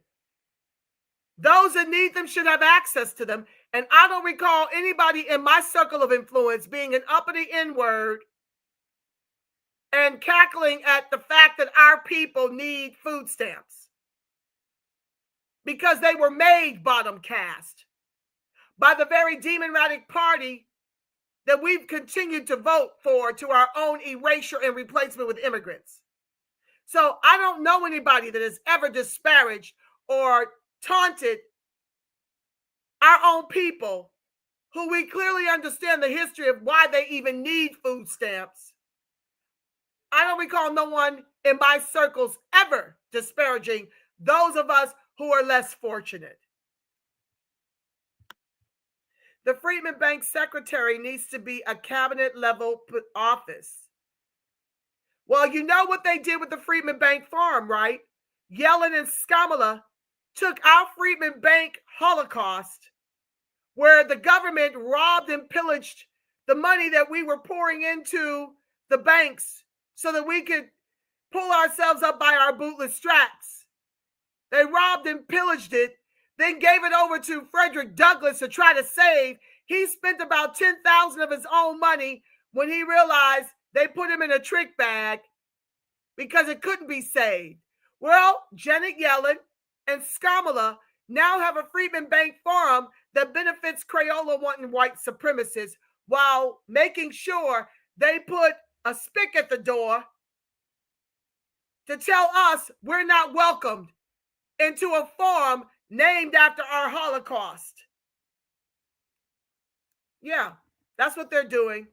those that need them should have access to them. And I don't recall anybody in my circle of influence being an uppity N-word and cackling at the fact that our people need food stamps, because they were made bottom caste by the very democratic party that we've continued to vote for to our own erasure and replacement with immigrants. So I don't know anybody that has ever disparaged or taunted our own people, who we clearly understand the history of why they even need food stamps. I don't recall no one in my circles ever disparaging those of us who are less fortunate. The Freedmen Bank secretary needs to be a cabinet level office. Well, you know what they did with the Freedmen Bank farm, right? Yellen and Skamala took our Freedmen Bank holocaust, where the government robbed and pillaged the money that we were pouring into the banks so that we could pull ourselves up by our bootless straps. They robbed and pillaged it, then gave it over to Frederick Douglass to try to save. He spent about $10,000 of his own money when he realized they put him in a trick bag because it couldn't be saved. Well, Janet Yellen and Skamala now have a Freedmen Bank forum that benefits Crayola wanton white supremacists while making sure they put a spick at the door to tell us we're not welcomed into a forum named after our Holocaust. Yeah, that's what they're doing.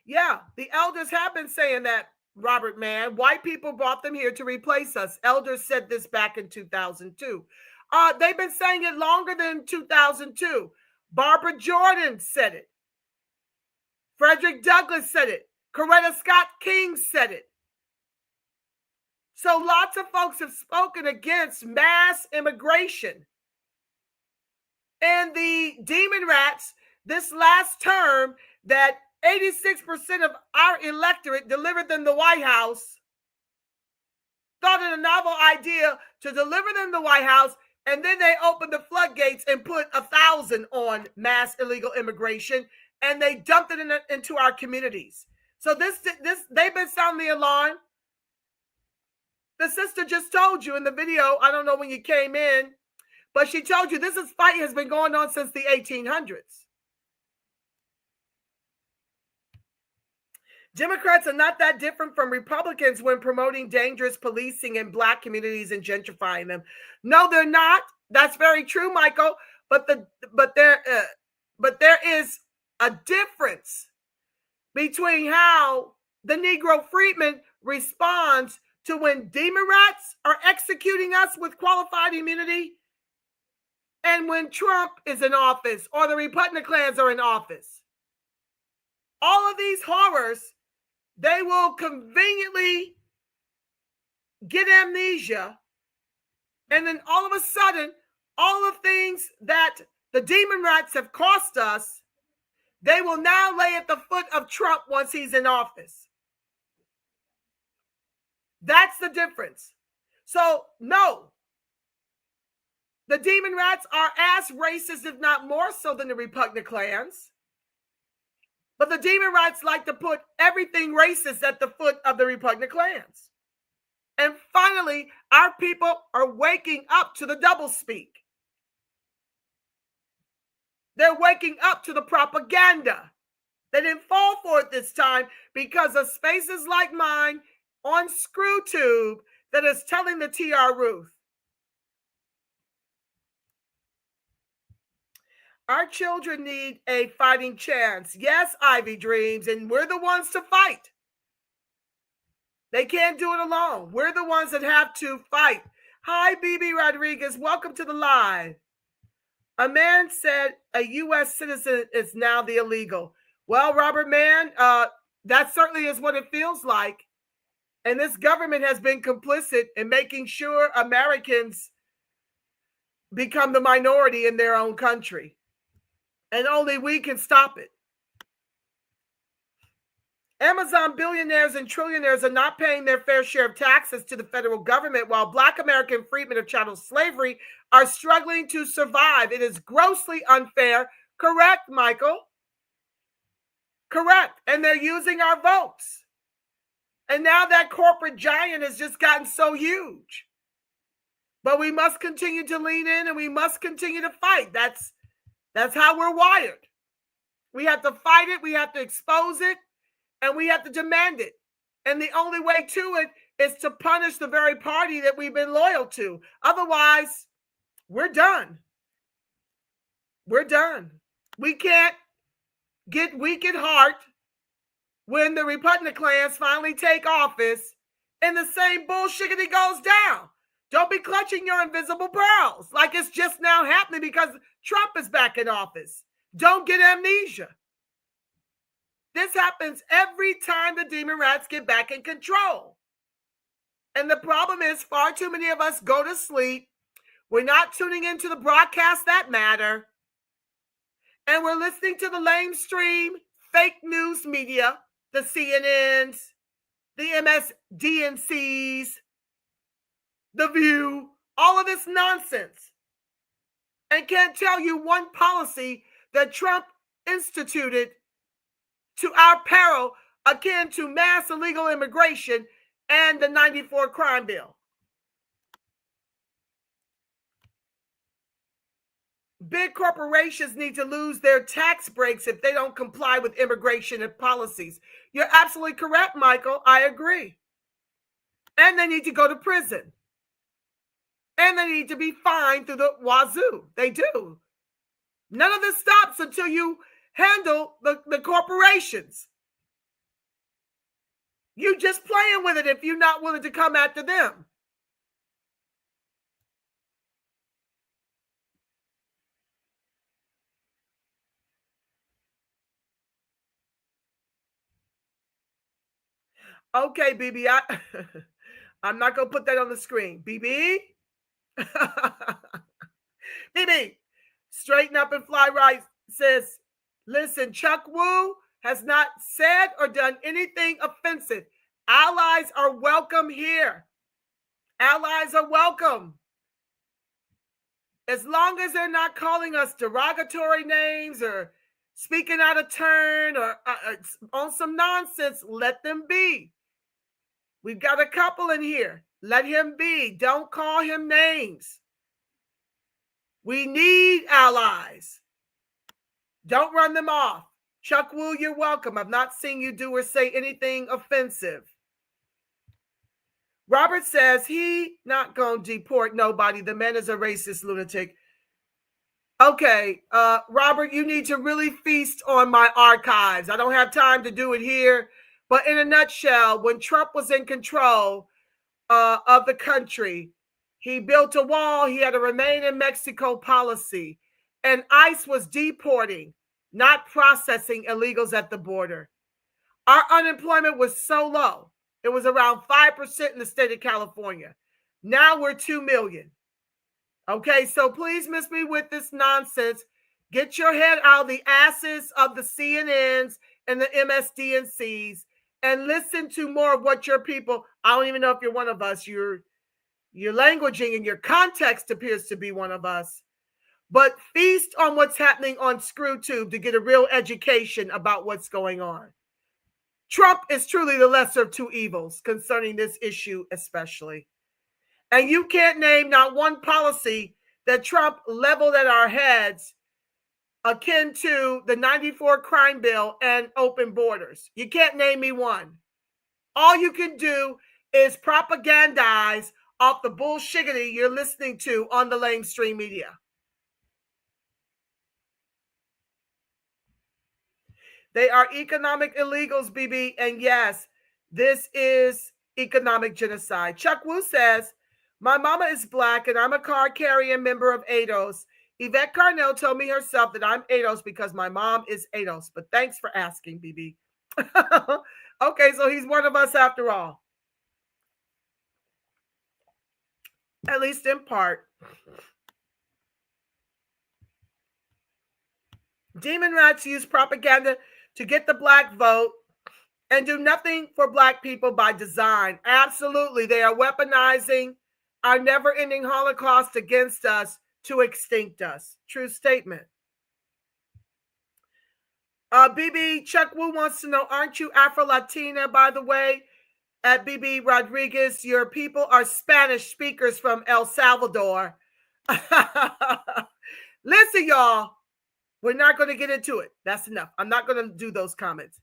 Yeah, the elders have been saying that, Robert Mann. White people brought them here to replace us. Elders said this back in 2002. They've been saying it longer than 2002. Barbara Jordan said it. Frederick Douglass said it. Coretta Scott King said it. So lots of folks have spoken against mass immigration. And the demon rats this last term that 86% of our electorate delivered them the White House thought it a novel idea to deliver them the White House, And then they opened the floodgates and put 1,000 on mass illegal immigration, and they dumped it into our communities. So this they've been sounding the alarm. The sister just told you in the video, I don't know when you came in, but she told you this fight has been going on since the 1800s. Democrats are not that different from Republicans when promoting dangerous policing in Black communities and gentrifying them. No, they're not. That's very true, Michael. But there is a difference between how the Negro Freedmen responds to when demon rats are executing us with qualified immunity, and when Trump is in office or the Republicans are in office. All of these horrors, they will conveniently get amnesia, and then all of a sudden, all of the things that the demon rats have cost us, they will now lay at the foot of Trump once he's in office. That's the difference. So, no, the demon rats are as racist, if not more so, than the Republicans. But the demon rats like to put everything racist at the foot of the Republicans. And finally, our people are waking up to the doublespeak. They're waking up to the propaganda. They didn't fall for it this time because of spaces like mine on ScrewTube that is telling the TR Ruth. Our children need a fighting chance. Yes, Ivy Dreams, and we're the ones to fight. They can't do it alone. We're the ones that have to fight. Hi, BB Rodriguez. Welcome to the live. A man said a U.S. citizen is now the illegal. Well, Robert Mann, that certainly is what it feels like. And this government has been complicit in making sure Americans become the minority in their own country. And only we can stop it. Amazon billionaires and trillionaires are not paying their fair share of taxes to the federal government, while Black American freedmen of chattel slavery are struggling to survive. It is grossly unfair. Correct, Michael. Correct. And they're using our votes. And now that corporate giant has just gotten so huge. But we must continue to lean in, and we must continue to fight. That's how we're wired. We have to fight it, we have to expose it, and we have to demand it. And the only way to it is to punish the very party that we've been loyal to. Otherwise, we're done. We're done. We can't get weak at heart when the Republicans finally take office and the same bullshiggity goes down. Don't be clutching your invisible pearls like it's just now happening because Trump is back in office. Don't get amnesia. This happens every time the demon rats get back in control. And the problem is far too many of us go to sleep. We're not tuning into the broadcasts that matter. And we're listening to the lamestream fake news media, the CNNs, the MSDNCs, The View, all of this nonsense. And can't tell you one policy that Trump instituted to our peril akin to mass illegal immigration and the 94 crime bill. Big corporations need to lose their tax breaks if they don't comply with immigration and policies. You're absolutely correct, Michael. I agree. And they need to go to prison. And they need to be fined through the wazoo. They do. None of this stops until you handle the corporations. You just playing with it if you're not willing to come after them. Okay, BB, I'm not going to put that on the screen. BB? BB, straighten up and fly right says, listen, Chuck Wu has not said or done anything offensive. Allies are welcome here. Allies are welcome. As long as they're not calling us derogatory names or speaking out of turn or on some nonsense, let them be. We've got a couple in here. Let him be. Don't call him names. We need allies. Don't run them off. Chuck Wu, you're welcome. I've not seen you do or say anything offensive. Robert says he not going to deport nobody. The man is a racist lunatic. Okay, Robert, you need to really feast on my archives. I don't have time to do it here. But in a nutshell, when Trump was in control of the country, he built a wall. He had a remain in Mexico policy. And ICE was deporting, not processing illegals at the border. Our unemployment was so low. It was around 5% in the state of California. Now we're 2 million. Okay, so please miss me with this nonsense. Get your head out of the asses of the CNNs and the MSDNCs and listen to more of what your people, I don't even know if you're one of us, you're languaging and your context appears to be one of us. But feast on what's happening on ScrewTube to get a real education about what's going on. Trump is truly the lesser of two evils concerning this issue especially. And you can't name not one policy that Trump leveled at our heads akin to the 94 crime bill and open borders. You can't name me one. All you can do is propagandize off the bullshiggity you're listening to on the lamestream media. They are economic illegals, BB, and yes, this is economic genocide. Chuck Wu says, my mama is black and I'm a card-carrying member of ADOS. Yvette Carnell told me herself that I'm ADOS because my mom is ADOS, but thanks for asking, BB. Okay, so he's one of us after all. At least in part. Demon rats use propaganda to get the black vote and do nothing for black people by design. Absolutely. They are weaponizing our never-ending Holocaust against us to extinct us. True statement. BB, Chuck Wu wants to know, aren't you Afro-Latina, by the way? At BB Rodriguez, your people are Spanish speakers from El Salvador. Listen, y'all. We're not going to get into it. That's enough. I'm not going to do those comments.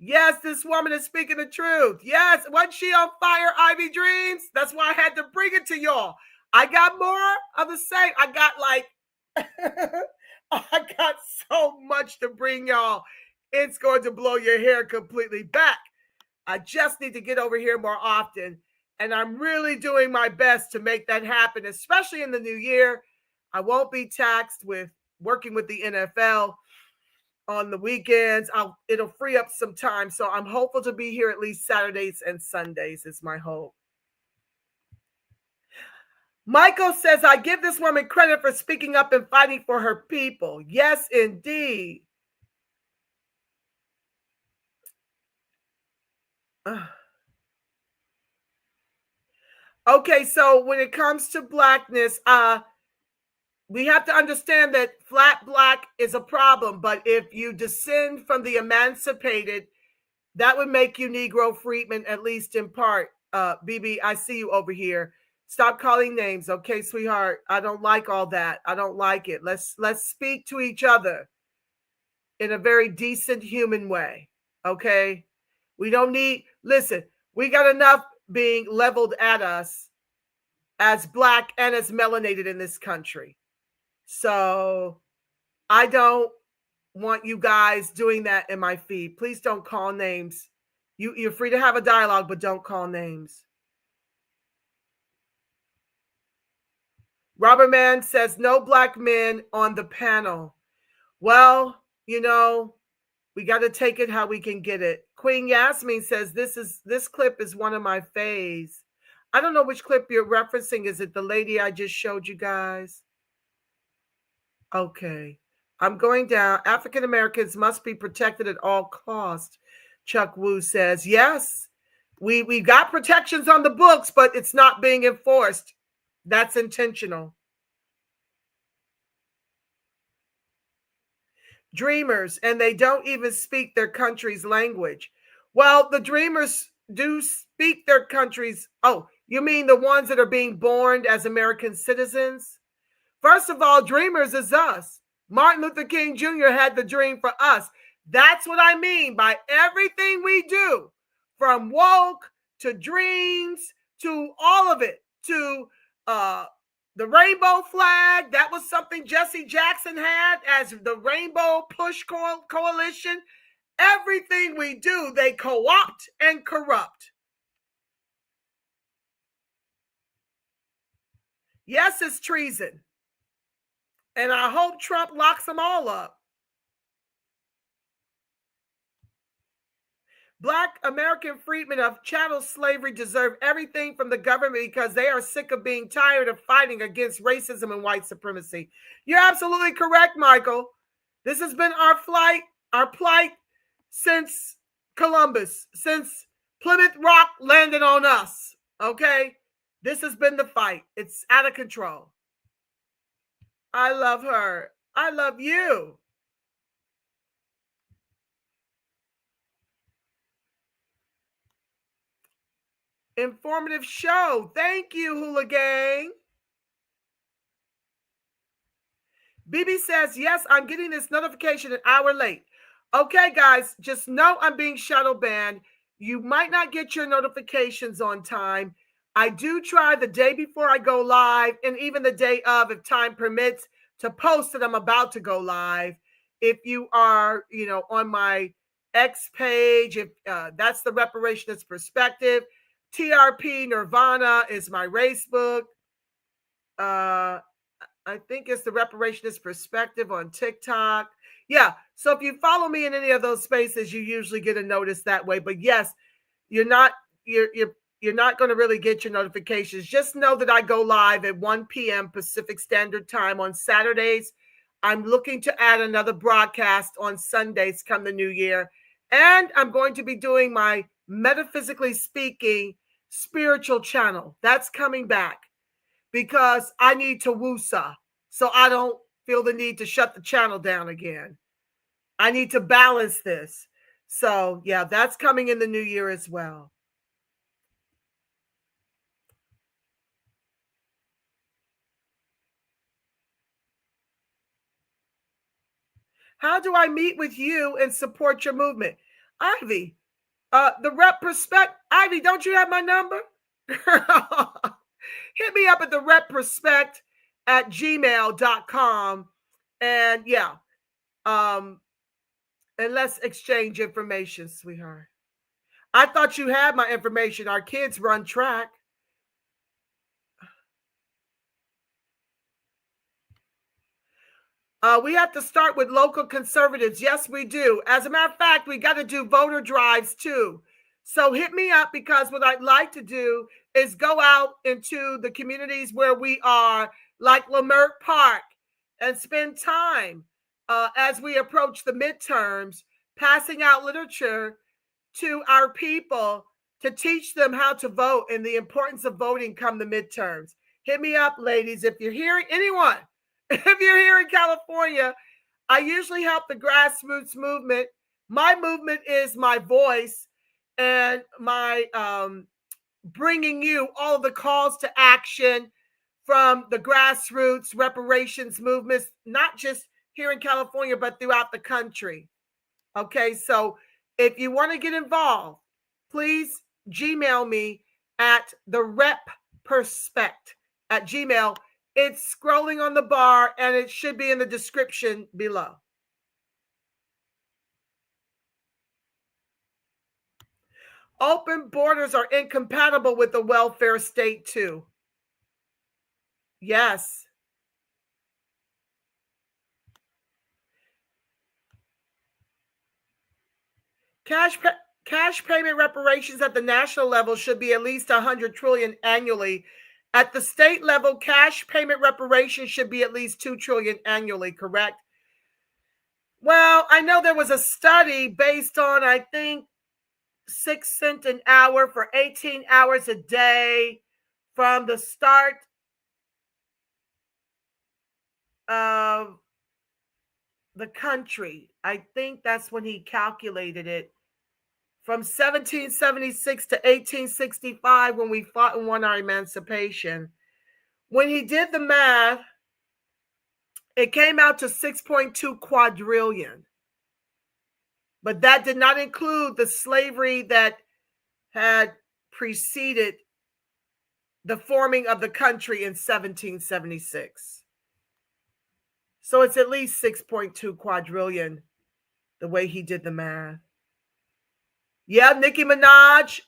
Yes, this woman is speaking the truth. Yes, wasn't she on fire, Ivy Dreams? That's why I had to bring it to y'all. I got more of the same. I got so much to bring y'all. It's going to blow your hair completely back. I just need to get over here more often. And I'm really doing my best to make that happen, especially in the new year. I won't be taxed with working with the NFL on the weekends. It'll free up some time. So I'm hopeful to be here at least Saturdays and Sundays is my hope. Michael says, I give this woman credit for speaking up and fighting for her people. Yes, indeed. Okay, so when it comes to blackness, we have to understand that flat black is a problem, but if you descend from the emancipated, that would make you Negro Freedmen, at least in part. BB, I see you over here. Stop calling names, okay, sweetheart? I don't like all that. I don't like it. Let's speak to each other in a very decent human way, okay? We don't need, listen, we got enough being leveled at us as black and as melanated in this country. So I don't want you guys doing that in my feed. Please don't call names. You're free to have a dialogue, but don't call names. Robert Mann says, no black men on the panel. Well, you know, we got to take it how we can get it. Queen Yasmin says, this clip is one of my faves. I don't know which clip you're referencing. Is it the lady I just showed you guys? Okay. I'm going down. African Americans must be protected at all costs. Chuck Wu says, yes, we got protections on the books, but it's not being enforced. That's intentional. dreamers, and they don't even speak their country's language. Well, the dreamers do speak their country's. Oh, you mean the ones that are being born as American citizens? First of all, dreamers is us. Martin Luther King Jr. had the dream for us. That's what I mean by everything we do, from woke to dreams to all of it, to the rainbow flag. That was something Jesse Jackson had as the Rainbow Push Coalition. Everything we do, they co-opt and corrupt. Yes, it's treason. And I hope Trump locks them all up. Black American freedmen of chattel slavery deserve everything from the government because they are sick of being tired of fighting against racism and white supremacy. You're absolutely correct, Michael. This has been our plight since Columbus, since Plymouth Rock landed on us. Okay? This has been the fight. It's out of control. I love her. I love you. Informative show. Thank you, Hula Gang. BB says, yes, I'm getting this notification an hour late. Okay, guys, just know I'm being shadow banned. You might not get your notifications on time. I do try the day before I go live and even the day of, if time permits, to post that I'm about to go live. If you are, on my X page, if that's the Reparations Perspective. TRP Nirvana is my race book. I think it's the Reparations Perspective on TikTok. Yeah, so if you follow me in any of those spaces, you usually get a notice that way. But yes, you're not going to really get your notifications. Just know that I go live at 1 p.m. Pacific Standard Time on Saturdays. I'm looking to add another broadcast on Sundays come the new year. And I'm going to be doing my Metaphysically Speaking spiritual channel. That's coming back because I need to woosah. So I don't feel the need to shut the channel down again. I need to balance this. So yeah, that's coming in the new year as well. How do I meet with you and support your movement? Ivy, the rep perspective. Ivy, don't you have my number? Hit me up at the reprospect@gmail.com. And yeah, and let's exchange information, sweetheart. I thought you had my information. Our kids run track. We have to start with local conservatives. Yes, we do. As a matter of fact, we got to do voter drives too. So hit me up because what I'd like to do is go out into the communities where we are, like Leimert Park, and spend time as we approach the midterms, passing out literature to our people to teach them how to vote and the importance of voting come the midterms. Hit me up, ladies. If you're hearing anyone, if you're here in California, I usually help the grassroots movement. My movement is my voice and my bringing you all of the calls to action from the grassroots reparations movements, not just here in California, but throughout the country. Okay, so if you want to get involved, please Gmail me at the reprospect@gmail.com. It's scrolling on the bar and it should be in the description below. Open borders are incompatible with the welfare state too. Yes. Cash payment reparations at the national level should be at least 100 trillion annually. At the state level, cash payment reparations should be at least 2 trillion annually, correct? Well, I know there was a study based on, I think, 6 cents an hour for 18 hours a day from the start of the country, I think that's when he calculated it, from 1776 to 1865, when we fought and won our emancipation. When he did the math, it came out to 6.2 quadrillion. But that did not include the slavery that had preceded the forming of the country in 1776. So it's at least 6.2 quadrillion, the way he did the math. Yeah, Nicki Minaj,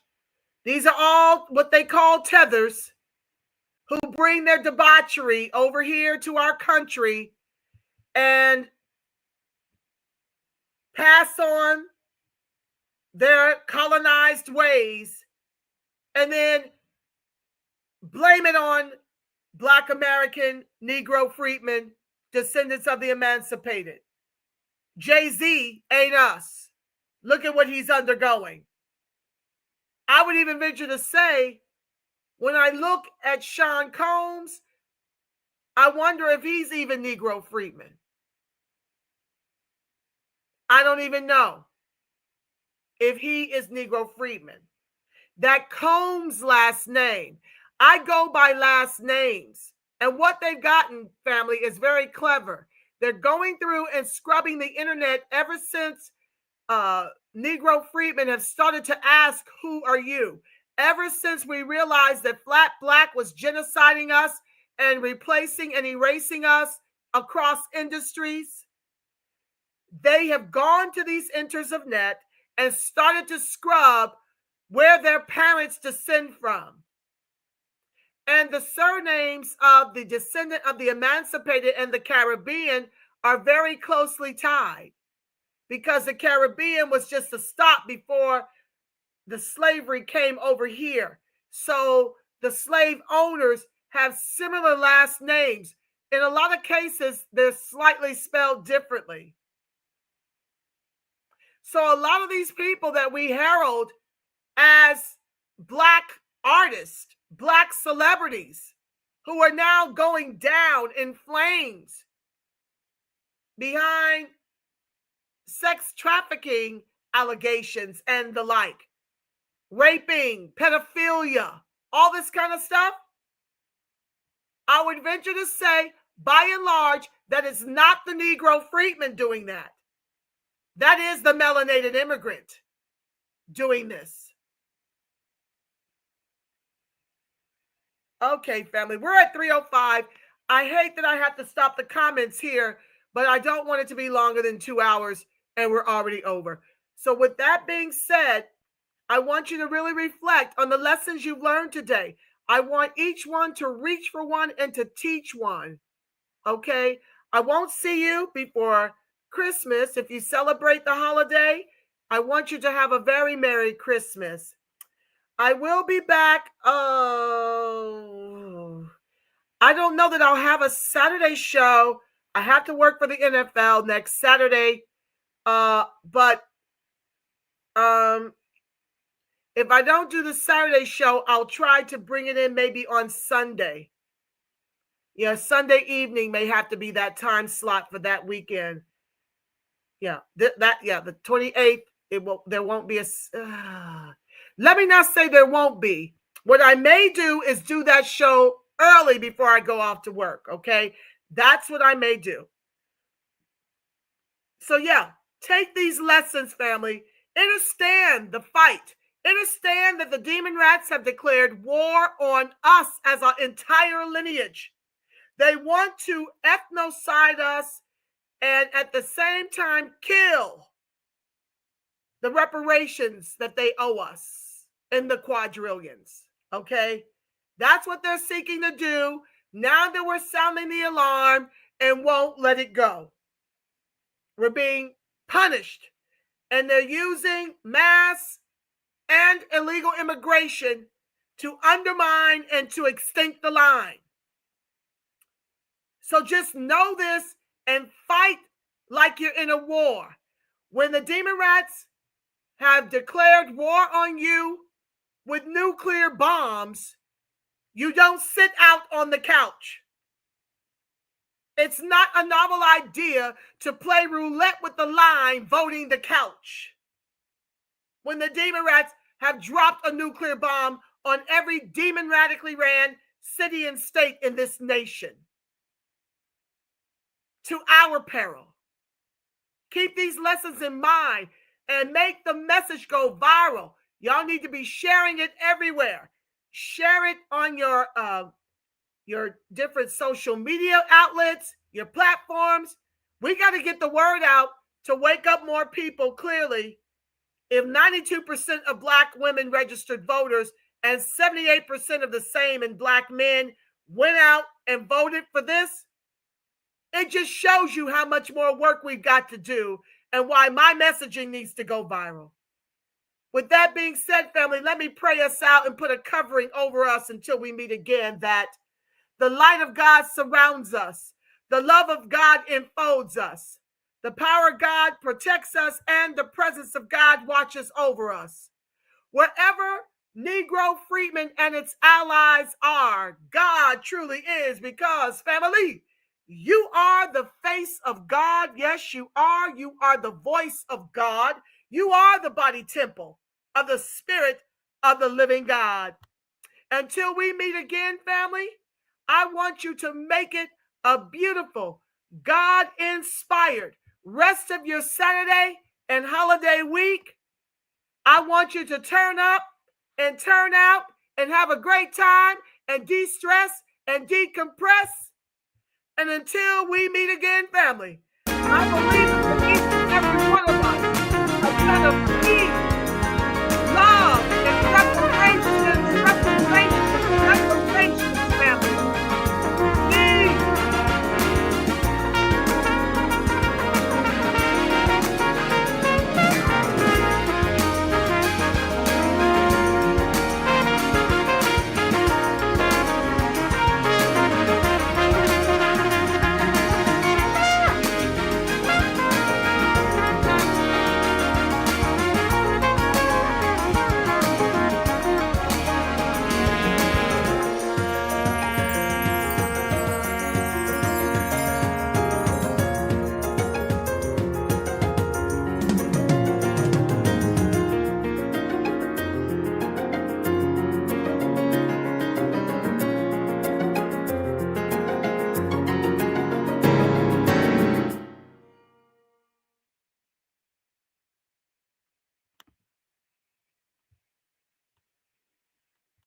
these are all what they call tethers, who bring their debauchery over here to our country and pass on their colonized ways and then blame it on Black American, Negro Freedmen, descendants of the emancipated. Jay-Z ain't us. Look at what he's undergoing. I would even venture to say, when I look at Sean Combs, I wonder if he's even Negro Freedman. I don't even know if he is Negro Freedman. That Combs last name, I go by last names. And what they've gotten, family, is very clever. They're going through and scrubbing the internet ever since Negro Freedmen have started to ask, who are you? Ever since we realized that Flat Black was genociding us and replacing and erasing us across industries, they have gone to these enters of net and started to scrub where their parents descend from. And the surnames of the descendant of the emancipated and the Caribbean are very closely tied, because the Caribbean was just a stop before the slavery came over here. So the slave owners have similar last names. In a lot of cases, they're slightly spelled differently. So a lot of these people that we herald as Black artists, Black celebrities, who are now going down in flames behind sex trafficking allegations and the like, raping, pedophilia, all this kind of stuff, I would venture to say, by and large, that is not the Negro Freedman doing that. That is the melanated immigrant doing this. Okay, family, we're at 3:05. I hate that I have to stop the comments here, but I don't want it to be longer than 2 hours, and we're already over. So with that being said, I want you to really reflect on the lessons you've learned today. I want each one to reach for one and to teach one, okay? I won't see you before Christmas. If you celebrate the holiday, I want you to have a very Merry Christmas. I will be back. I don't know that I'll have a Saturday show. I have to work for the NFL next Saturday. But if I don't do the Saturday show, I'll try to bring it in maybe on Sunday. Yeah, Sunday evening may have to be that time slot for that weekend. Yeah, the 28th. There won't be a. Let me not say there won't be. What I may do is do that show early before I go off to work, okay? That's what I may do. So yeah, take these lessons, family. Understand the fight. Understand that the demon rats have declared war on us as our entire lineage. They want to ethnocide us and at the same time kill the reparations that they owe us in the quadrillions, okay? That's what they're seeking to do now that we're sounding the alarm and won't let it go. We're being punished, and they're using mass and illegal immigration to undermine and to extinct the line. So just know this and fight like you're in a war. When the demon rats have declared war on you with nuclear bombs, you don't sit out on the couch. It's not a novel idea to play roulette with the line, voting the couch. When the demon rats have dropped a nuclear bomb on every demon radically ran city and state in this nation. To our peril. Keep these lessons in mind and make the message go viral. Y'all need to be sharing it everywhere. Share it on your different social media outlets, your platforms. We got to get the word out to wake up more people. Clearly, if 92% of Black women registered voters and 78% of the same in Black men went out and voted for this, it just shows you how much more work we've got to do and why my messaging needs to go viral. With that being said, family, let me pray us out and put a covering over us until we meet again, that the light of God surrounds us. The love of God enfolds us. The power of God protects us, and the presence of God watches over us. Wherever Negro Freedmen and its allies are, God truly is, because, family, you are the face of God. Yes, you are. You are the voice of God. You are the body temple of the Spirit of the living God. Until we meet again, family, I want you to make it a beautiful, God-inspired rest of your Saturday and holiday week. I want you to turn up and turn out and have a great time and de-stress and decompress. And until we meet again, family, I believe